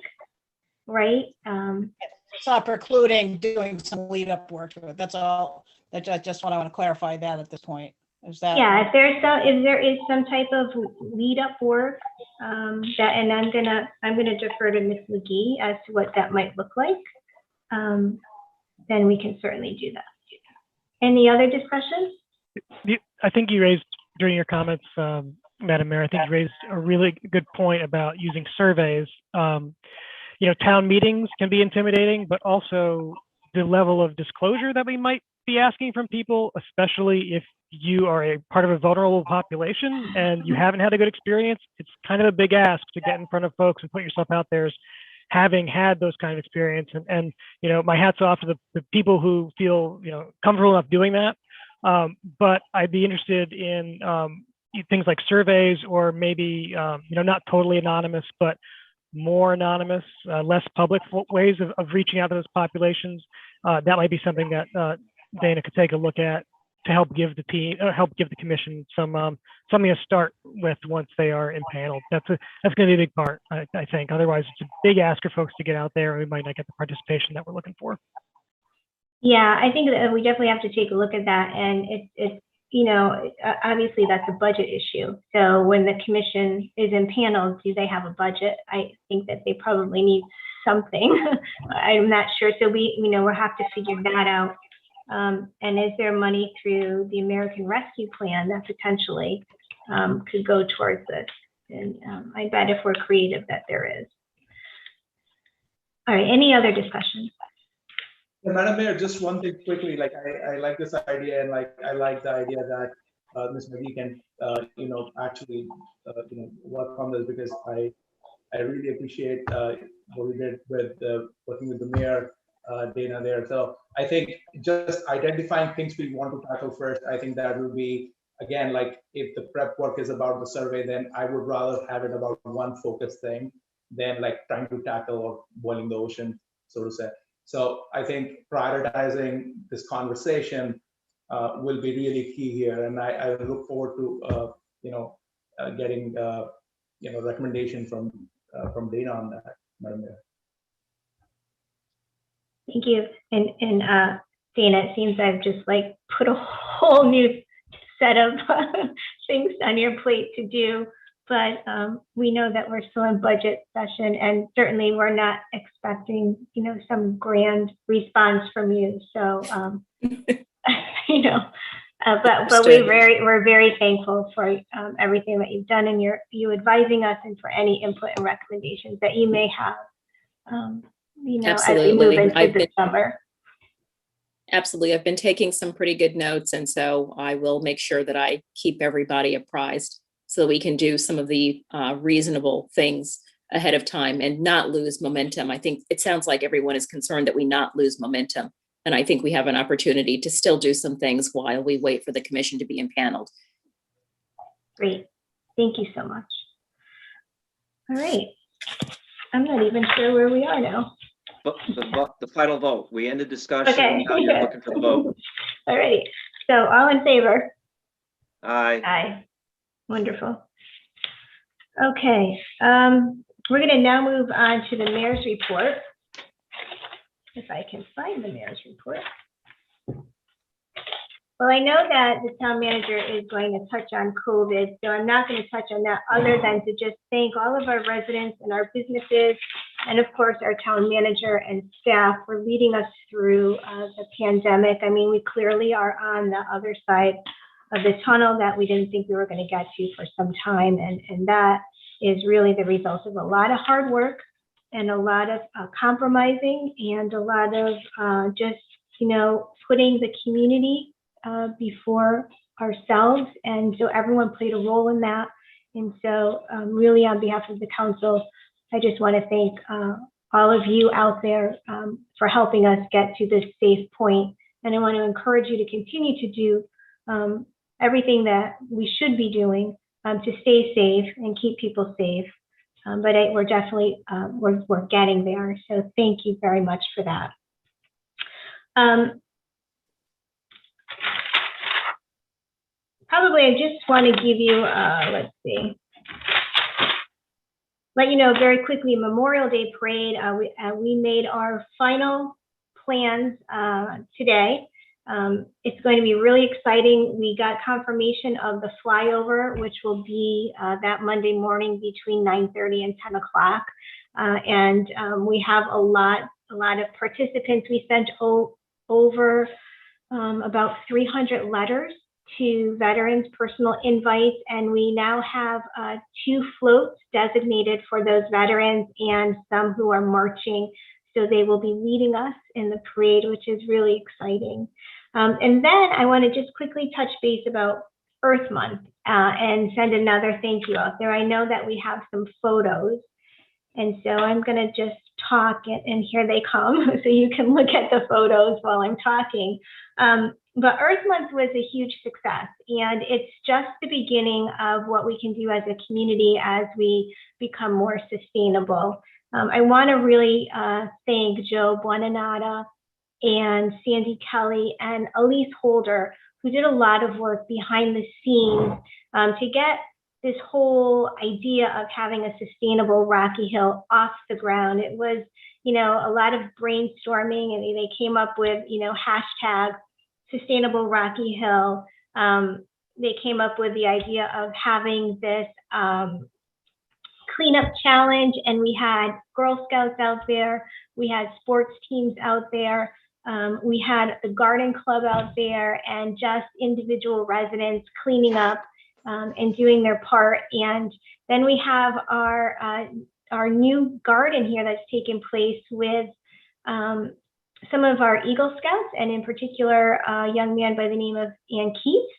right? It's not precluding doing some lead up work to it. That's all. I just want to clarify that at this point. Is that? Yeah, if there is some type of lead up work, and I'm gonna defer to Ms. McGee as to what that might look like, then we can certainly do that. Any other discussion? I think you raised during your comments, Madam Mayor, I think you raised a really good point about using surveys. Town meetings can be intimidating, but also the level of disclosure that we might be asking from people, especially if you are a part of a vulnerable population and you haven't had a good experience. It's kind of a big ask to get in front of folks and put yourself out there as having had those kind of experience. And my hat's off to the people who feel, comfortable enough doing that. But I'd be interested in things like surveys, or maybe, not totally anonymous, but more anonymous, less public ways of reaching out to those populations. That might be something that Dana could take a look at to help give the commission something to start with once they are impaneled. That's going to be a big part, I think. Otherwise, it's a big ask for folks to get out there, and we might not get the participation that we're looking for. Yeah, I think that we definitely have to take a look at that, and it's obviously that's a budget issue. So when the commission is impaneled, do they have a budget? I think that they probably need something. I'm not sure. So we'll have to figure that out. And is there money through the American Rescue Plan that potentially could go towards this? And I bet if we're creative that there is. All right, any other discussion? Yeah, Madam Mayor, just one thing quickly. Like I like this idea, and I like the idea that Ms. McGee can actually work on this, because I really appreciate what we did with working with the mayor, Dana there. So I think just identifying things we want to tackle first, I think that will be, again, like if the prep work is about the survey, then I would rather have it about one focused thing than like trying to tackle or boiling the ocean, so to say. So I think prioritizing this conversation will be really key here, and I look forward to getting recommendation from Dana on that, Madam Mayor. Thank you. And Dana, it seems I've just like put a whole new set of things on your plate to do, but we know that we're still in budget session, and certainly we're not expecting, some grand response from you. So, but we're very thankful for everything that you've done, and you advising us, and for any input and recommendations that you may have. As we move into the summer. Absolutely. I've been taking some pretty good notes, and so I will make sure that I keep everybody apprised so that we can do some of the reasonable things ahead of time and not lose momentum. I think it sounds like everyone is concerned that we not lose momentum. And I think we have an opportunity to still do some things while we wait for the commission to be impaneled. Great. Thank you so much. All right. I'm not even sure where we are now. the final vote. We ended discussion. Okay. Now you're looking for the vote. All right. So all in favor? Aye. Aye. Wonderful. Okay. We're going to now move on to the mayor's report. If I can find the mayor's report. Well, I know that the town manager is going to touch on COVID, so I'm not going to touch on that other than to just thank all of our residents and our businesses, and of course, our town manager and staff for leading us through the pandemic. I mean, we clearly are on the other side of the tunnel that we didn't think we were going to get to for some time, and that is really the result of a lot of hard work and a lot of compromising and a lot of just, putting the community before ourselves. And so everyone played a role in that. And so really on behalf of the council, I just want to thank all of you out there for helping us get to this safe point. And I want to encourage you to continue to do everything that we should be doing to stay safe and keep people safe. But we're definitely, we're getting there. So thank you very much for that. Probably I just want to give you, let's see, let you know very quickly, Memorial Day Parade, we made our final plans today. It's going to be really exciting. We got confirmation of the flyover, which will be that Monday morning between 9:30 and 10 o'clock. And we have a lot of participants. We sent over about 300 letters to veterans, personal invites, and we now have 2 floats designated for those veterans and some who are marching. So they will be leading us in the parade, which is really exciting. And then I want to just quickly touch base about Earth Month and send another thank you out there. I know that we have some photos, and so I'm going to just talk, and here they come, so you can look at the photos while I'm talking. But Earth Month was a huge success, and it's just the beginning of what we can do as a community as we become more sustainable. I want to really thank Joe Buonanata and Sandy Kelly and Elise Holder, who did a lot of work behind the scenes to get this whole idea of having a sustainable Rocky Hill off the ground. It was, a lot of brainstorming, and they came up with, hashtag sustainable Rocky Hill. They came up with the idea of having this cleanup challenge, and we had Girl Scouts out there, we had sports teams out there, we had the garden club out there, and just individual residents cleaning up and doing their part. And then we have our new garden here that's taken place with some of our Eagle Scouts, and in particular, a young man by the name of Ann Keith.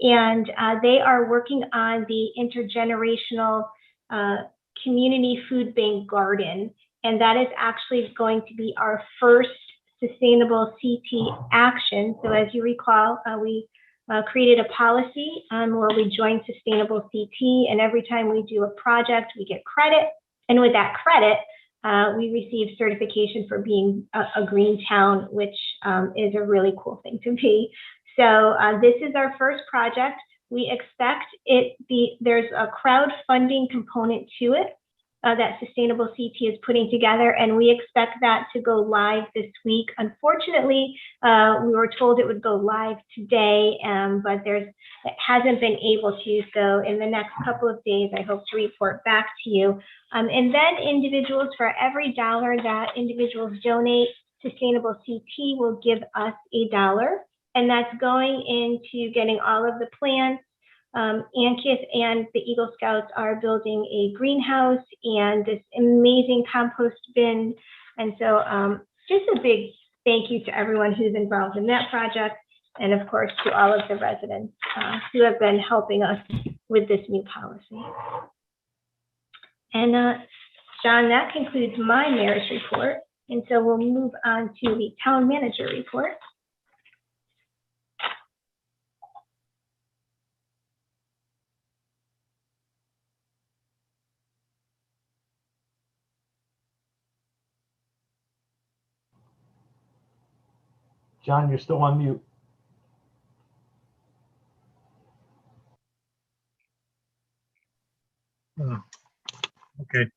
And they are working on the intergenerational community food bank garden. And that is actually going to be our first sustainable CT action. So as you recall, we created a policy where we joined Sustainable CT, and every time we do a project, we get credit. And with that credit, we receive certification for being a green town, which is a really cool thing to be. So this is our first project. We expect there's a crowdfunding component to it that Sustainable CT is putting together, and we expect that to go live this week. Unfortunately, we were told it would go live today, but it hasn't been able to. So in the next couple of days, I hope to report back to you. And then individuals, for every $1 that individuals donate, Sustainable CT will give us $1, and that's going into getting all of the plants. Ankith and the Eagle Scouts are building a greenhouse and this amazing compost bin. And so just a big thank you to everyone who's involved in that project, and of course to all of the residents who have been helping us with this new policy. And John, that concludes my mayor's report. And so we'll move on to the town manager report. John, you're still on mute. Oh, okay.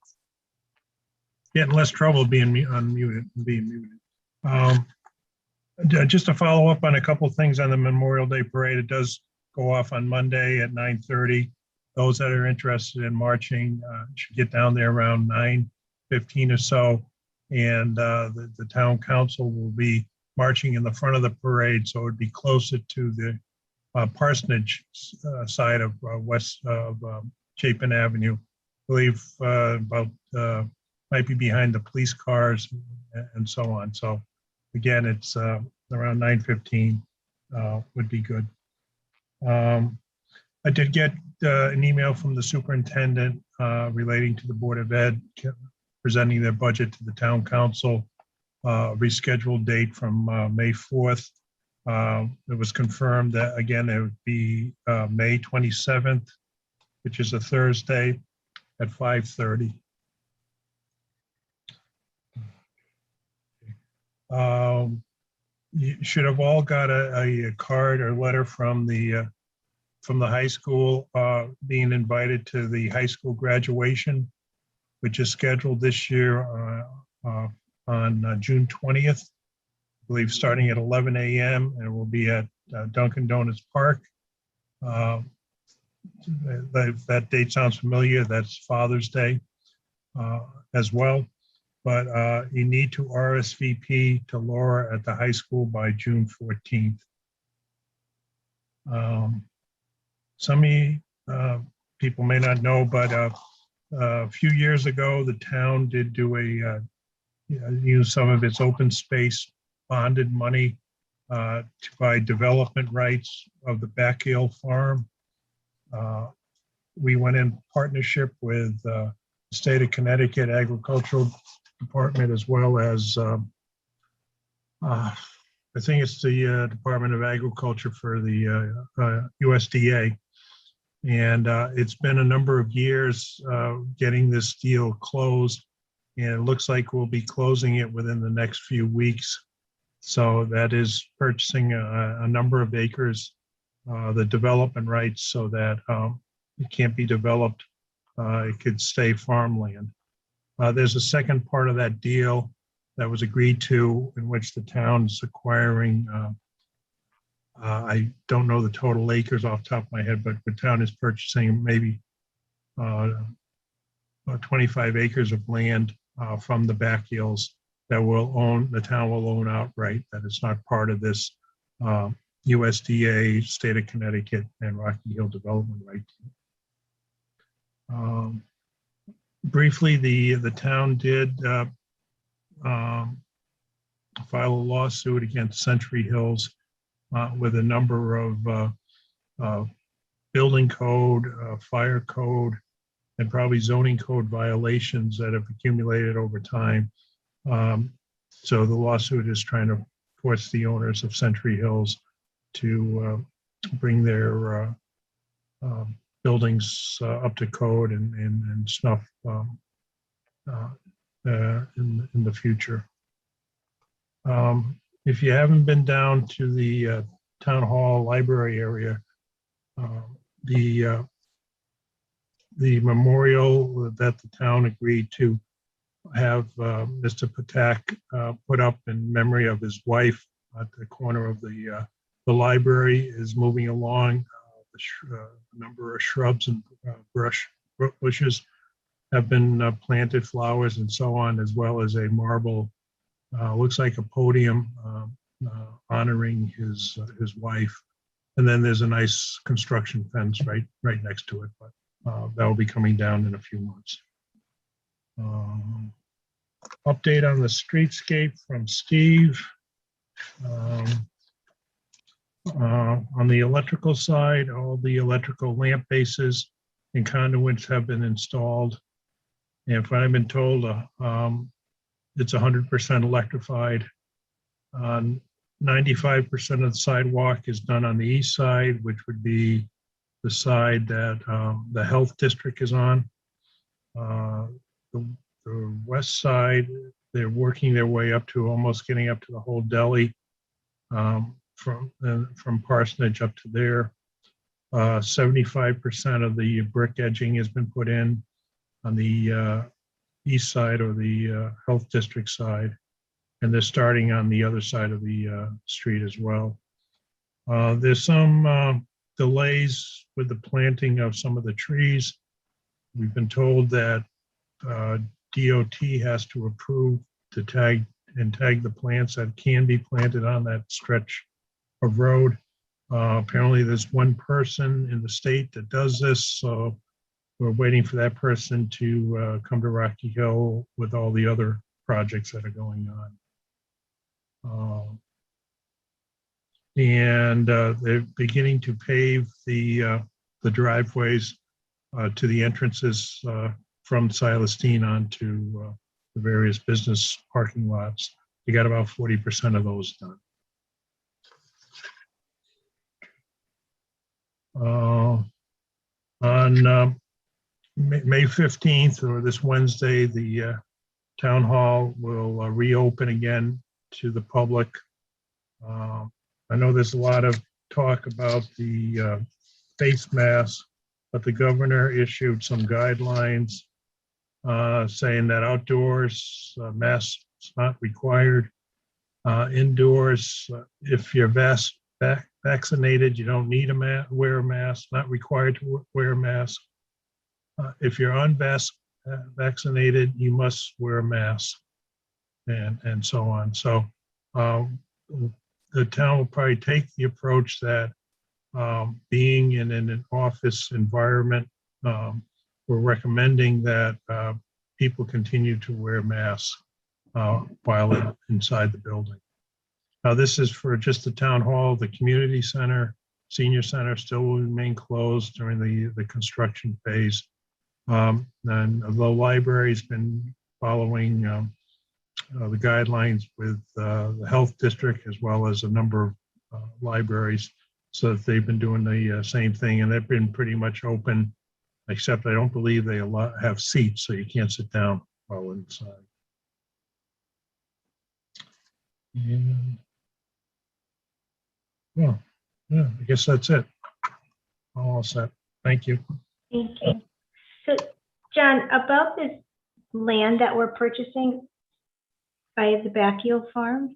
Getting less trouble being unmuted, being muted. Just to follow up on a couple of things on the Memorial Day Parade, it does go off on Monday at 9:30. Those that are interested in marching should get down there around 9:15 or so. And the town council will be marching in the front of the parade, so it would be closer to the parsonage side of west of Chapin Avenue. I believe about might be behind the police cars and so on. So again, it's around 9:15 would be good. I did get an email from the superintendent relating to the Board of Ed presenting their budget to the town council, rescheduled date from May 4th. It was confirmed that, again, it would be May 27th, which is a Thursday at 5:30. You should have all got a card or letter from the high school being invited to the high school graduation, which is scheduled this year on June 20th, I believe, starting at 11 a.m. and it will be at Dunkin' Donuts Park. If that date sounds familiar, that's Father's Day as well. But you need to RSVP to Laura at the high school by June 14th. Some people may not know, but a few years ago, the town did do use some of its open space bonded money to buy development rights of the Back Hill Farm. We went in partnership with the state of Connecticut Agricultural Department, as well as I think it's the Department of Agriculture for the USDA. And it's been a number of years getting this deal closed, and it looks like we'll be closing it within the next few weeks. So that is purchasing a number of acres, the development rights, so that it can't be developed. It could stay farmland. There's a second part of that deal that was agreed to, in which the town's acquiring, I don't know the total acres off the top of my head, but the town is purchasing maybe 25 acres of land from the Back Hills that the town will own outright, that is not part of this USDA, State of Connecticut, and Rocky Hill development right. Briefly, the town did file a lawsuit against Century Hills with a number of building code, fire code, and probably zoning code violations that have accumulated over time. So the lawsuit is trying to force the owners of Century Hills to bring their buildings up to code and snuff in the future. If you haven't been down to the town hall library area, the memorial that the town agreed to have Mr. Patak put up in memory of his wife at the corner of the library is moving along. A number of shrubs and bushes have been planted, flowers and so on, as well as a marble, looks like a podium honoring his wife. And then there's a nice construction fence right next to it, but that will be coming down in a few months. Update on the streetscape from Steve. On the electrical side, all the electrical lamp bases and conduits have been installed. And if I've been told, it's 100% electrified. 95% of the sidewalk is done on the east side, which would be the side that the health district is on. The west side, they're working their way up to almost getting up to the whole deli. from Parsonage up to there. 75% of the brick edging has been put in on the east side or the health district side, and they're starting on the other side of the street as well. There's some delays with the planting of some of the trees. We've been told that DOT has to approve to tag the plants that can be planted on that stretch of road. Apparently there's one person in the state that does this, so we're waiting for that person to come to Rocky Hill with all the other projects that are going on. And they're beginning to pave the driveways to the entrances from Silestine onto the various business parking lots. We got about 40% of those done. On May 15th, or this Wednesday, the town hall will reopen again to the public. I know there's a lot of talk about the face masks, but the governor issued some guidelines saying that outdoors masks not required. Indoors, if you're vaccinated, you don't need to wear a mask, not required to wear a mask. If you're unvaccinated, you must wear a mask, and so on. So the town will probably take the approach that being in an office environment, we're recommending that people continue to wear masks while inside the building. Now, this is for just the town hall. The community center, senior center still will remain closed during the construction phase. And the library's been following the guidelines with the health district, as well as a number of libraries. So that they've been doing the same thing, and they've been pretty much open, except I don't believe they have seats, so you can't sit down while inside. And well, yeah, I guess that's it. All set. Thank you. Thank you. So, John, about this land that we're purchasing by the Bacchio Farm,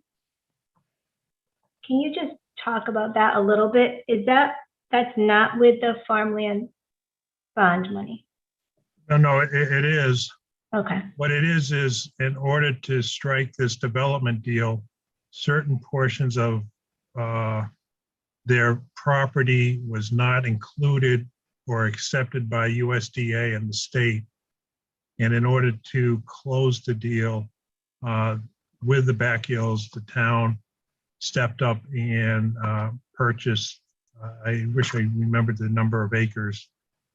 can you just talk about that a little bit? Is that's not with the farmland bond money? No, it is. Okay. What it is in order to strike this development deal, certain portions of their property was not included or accepted by USDA and the state. And in order to close the deal with the Bacchios, the town stepped up and purchased, I wish I remembered the number of acres,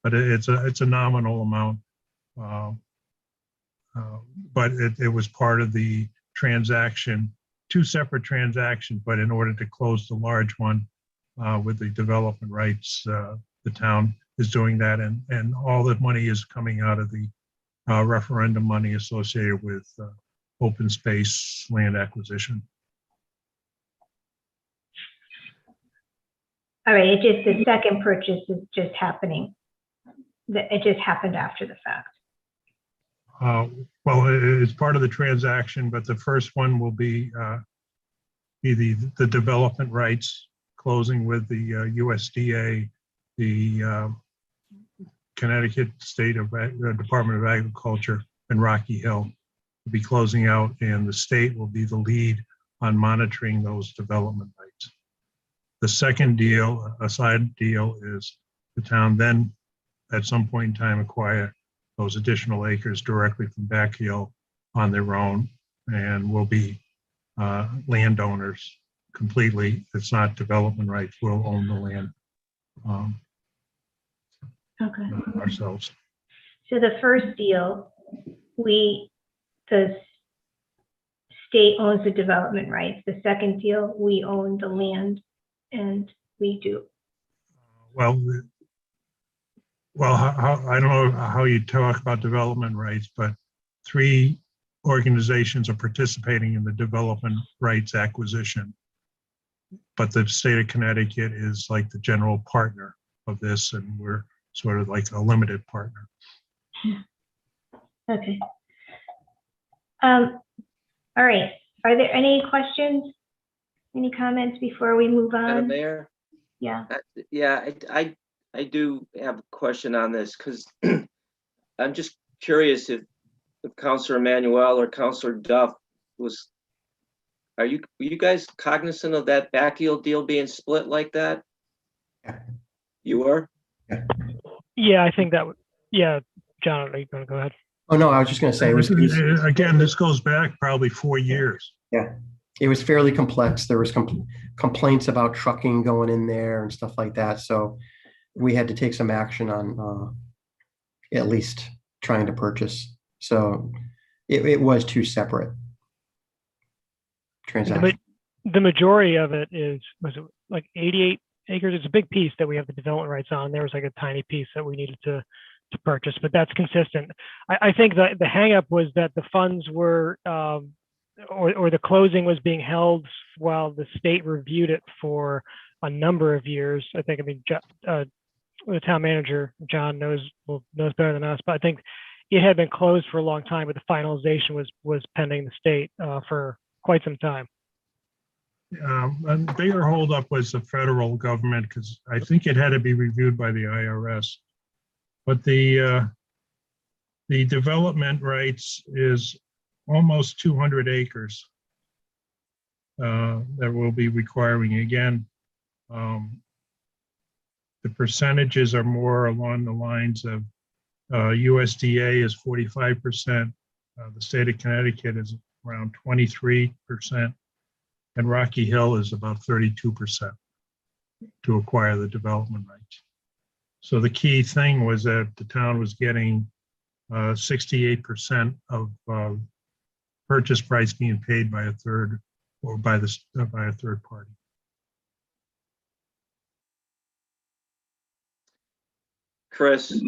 but it's a nominal amount. But it was part of the transaction, two separate transactions, but in order to close the large one with the development rights, the town is doing that, and all the money is coming out of the referendum money associated with open space land acquisition. All right, the second purchase is just happening. It just happened after the fact. Well, it's part of the transaction, but the first one will be the development rights closing with the USDA, the Connecticut State Department of Agriculture, and Rocky Hill will be closing out, and the state will be the lead on monitoring those development rights. The second deal, a side deal, is the town then at some point in time acquire those additional acres directly from Bacchio on their own, and will be landowners completely. It's not development rights. We'll own the land ourselves. So the first deal, the state owns the development rights. The second deal, we own the land, and we do. Well, I don't know how you talk about development rights, but 3 organizations are participating in the development rights acquisition. but the state of Connecticut is like the general partner of this, and we're sort of like a limited partner. Okay. All right. Are there any questions? Any comments before we move Madam on? Mayor? Yeah. Yeah, I do have a question on this because I'm just curious if Councilor Emanuel or Councilor Duff were you guys cognizant of that Bacchial deal being split like that? Yeah. You were? Yeah, I think that would, yeah, John, are you going to go ahead? Oh, no, I was just going to say, it was Again, this goes back probably 4 years. yeah, it was fairly complex. There was complaints about trucking going in there and stuff like that. So we had to take some action on at least trying to purchase. So it was two separate transactions. The majority of it was it like 88 acres? It's a big piece that we have the development rights on. There was like a tiny piece that we needed to purchase, but that's consistent. I think that the hang up was that the funds were, or the closing was being held while the state reviewed it for a number of years. I think, the town manager, John, knows better than us, but I think it had been closed for a long time, but the finalization was pending the state for quite some time. A bigger holdup was the federal government, because I think it had to be reviewed by the IRS. But the development rights is almost 200 acres that we'll be requiring. Again, the percentages are more along the lines of USDA is 45%, the state of Connecticut is around 23%, and Rocky Hill is about 32% to acquire the development rights. So the key thing was that the town was getting 68% of purchase price being paid by a third or by a third party. Chris,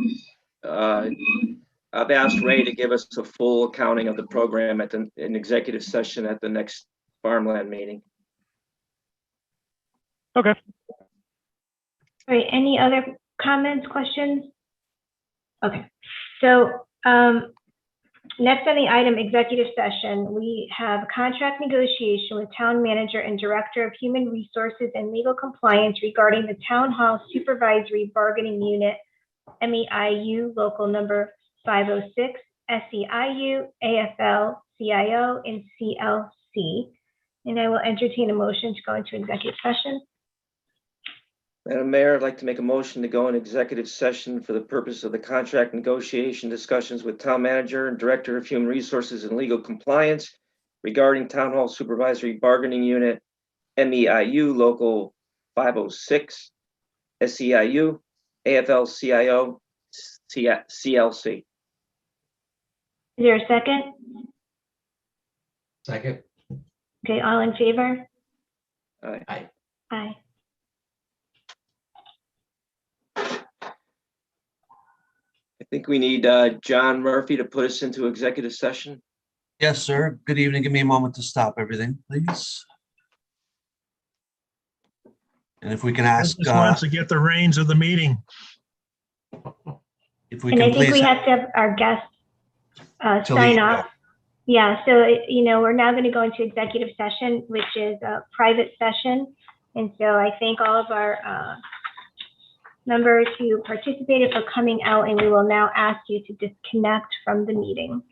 I've asked Ray to give us a full accounting of the program at an executive session at the next farmland meeting. Okay. All right. Any other comments, questions? Okay. So next on the item, executive session, we have contract negotiation with town manager and director of human resources and legal compliance regarding the town hall supervisory bargaining unit, MEIU local number 506, SEIU, AFL, CIO, and CLC. And I will entertain a motion to go into executive session. Madam Mayor, I'd like to make a motion to go in executive session for the purpose of the contract negotiation discussions with town manager and director of human resources and legal compliance regarding town hall supervisory bargaining unit, MEIU local 506, SEIU, AFL-CIO, CLC. Is there a second? Second. Okay, all in favor? Aye. Aye. Aye. I think we need John Murphy to put us into executive session. Yes, sir. Good evening. Give me a moment to stop everything, please. And if we can ask, Just wants to get the reins of the meeting. if we And can I think please. we have to have our guests Till sign the- off. Yeah, so, we're now going to go into executive session, which is a private session. And so I thank all of our members who participated for coming out, and we will now ask you to disconnect from the meeting.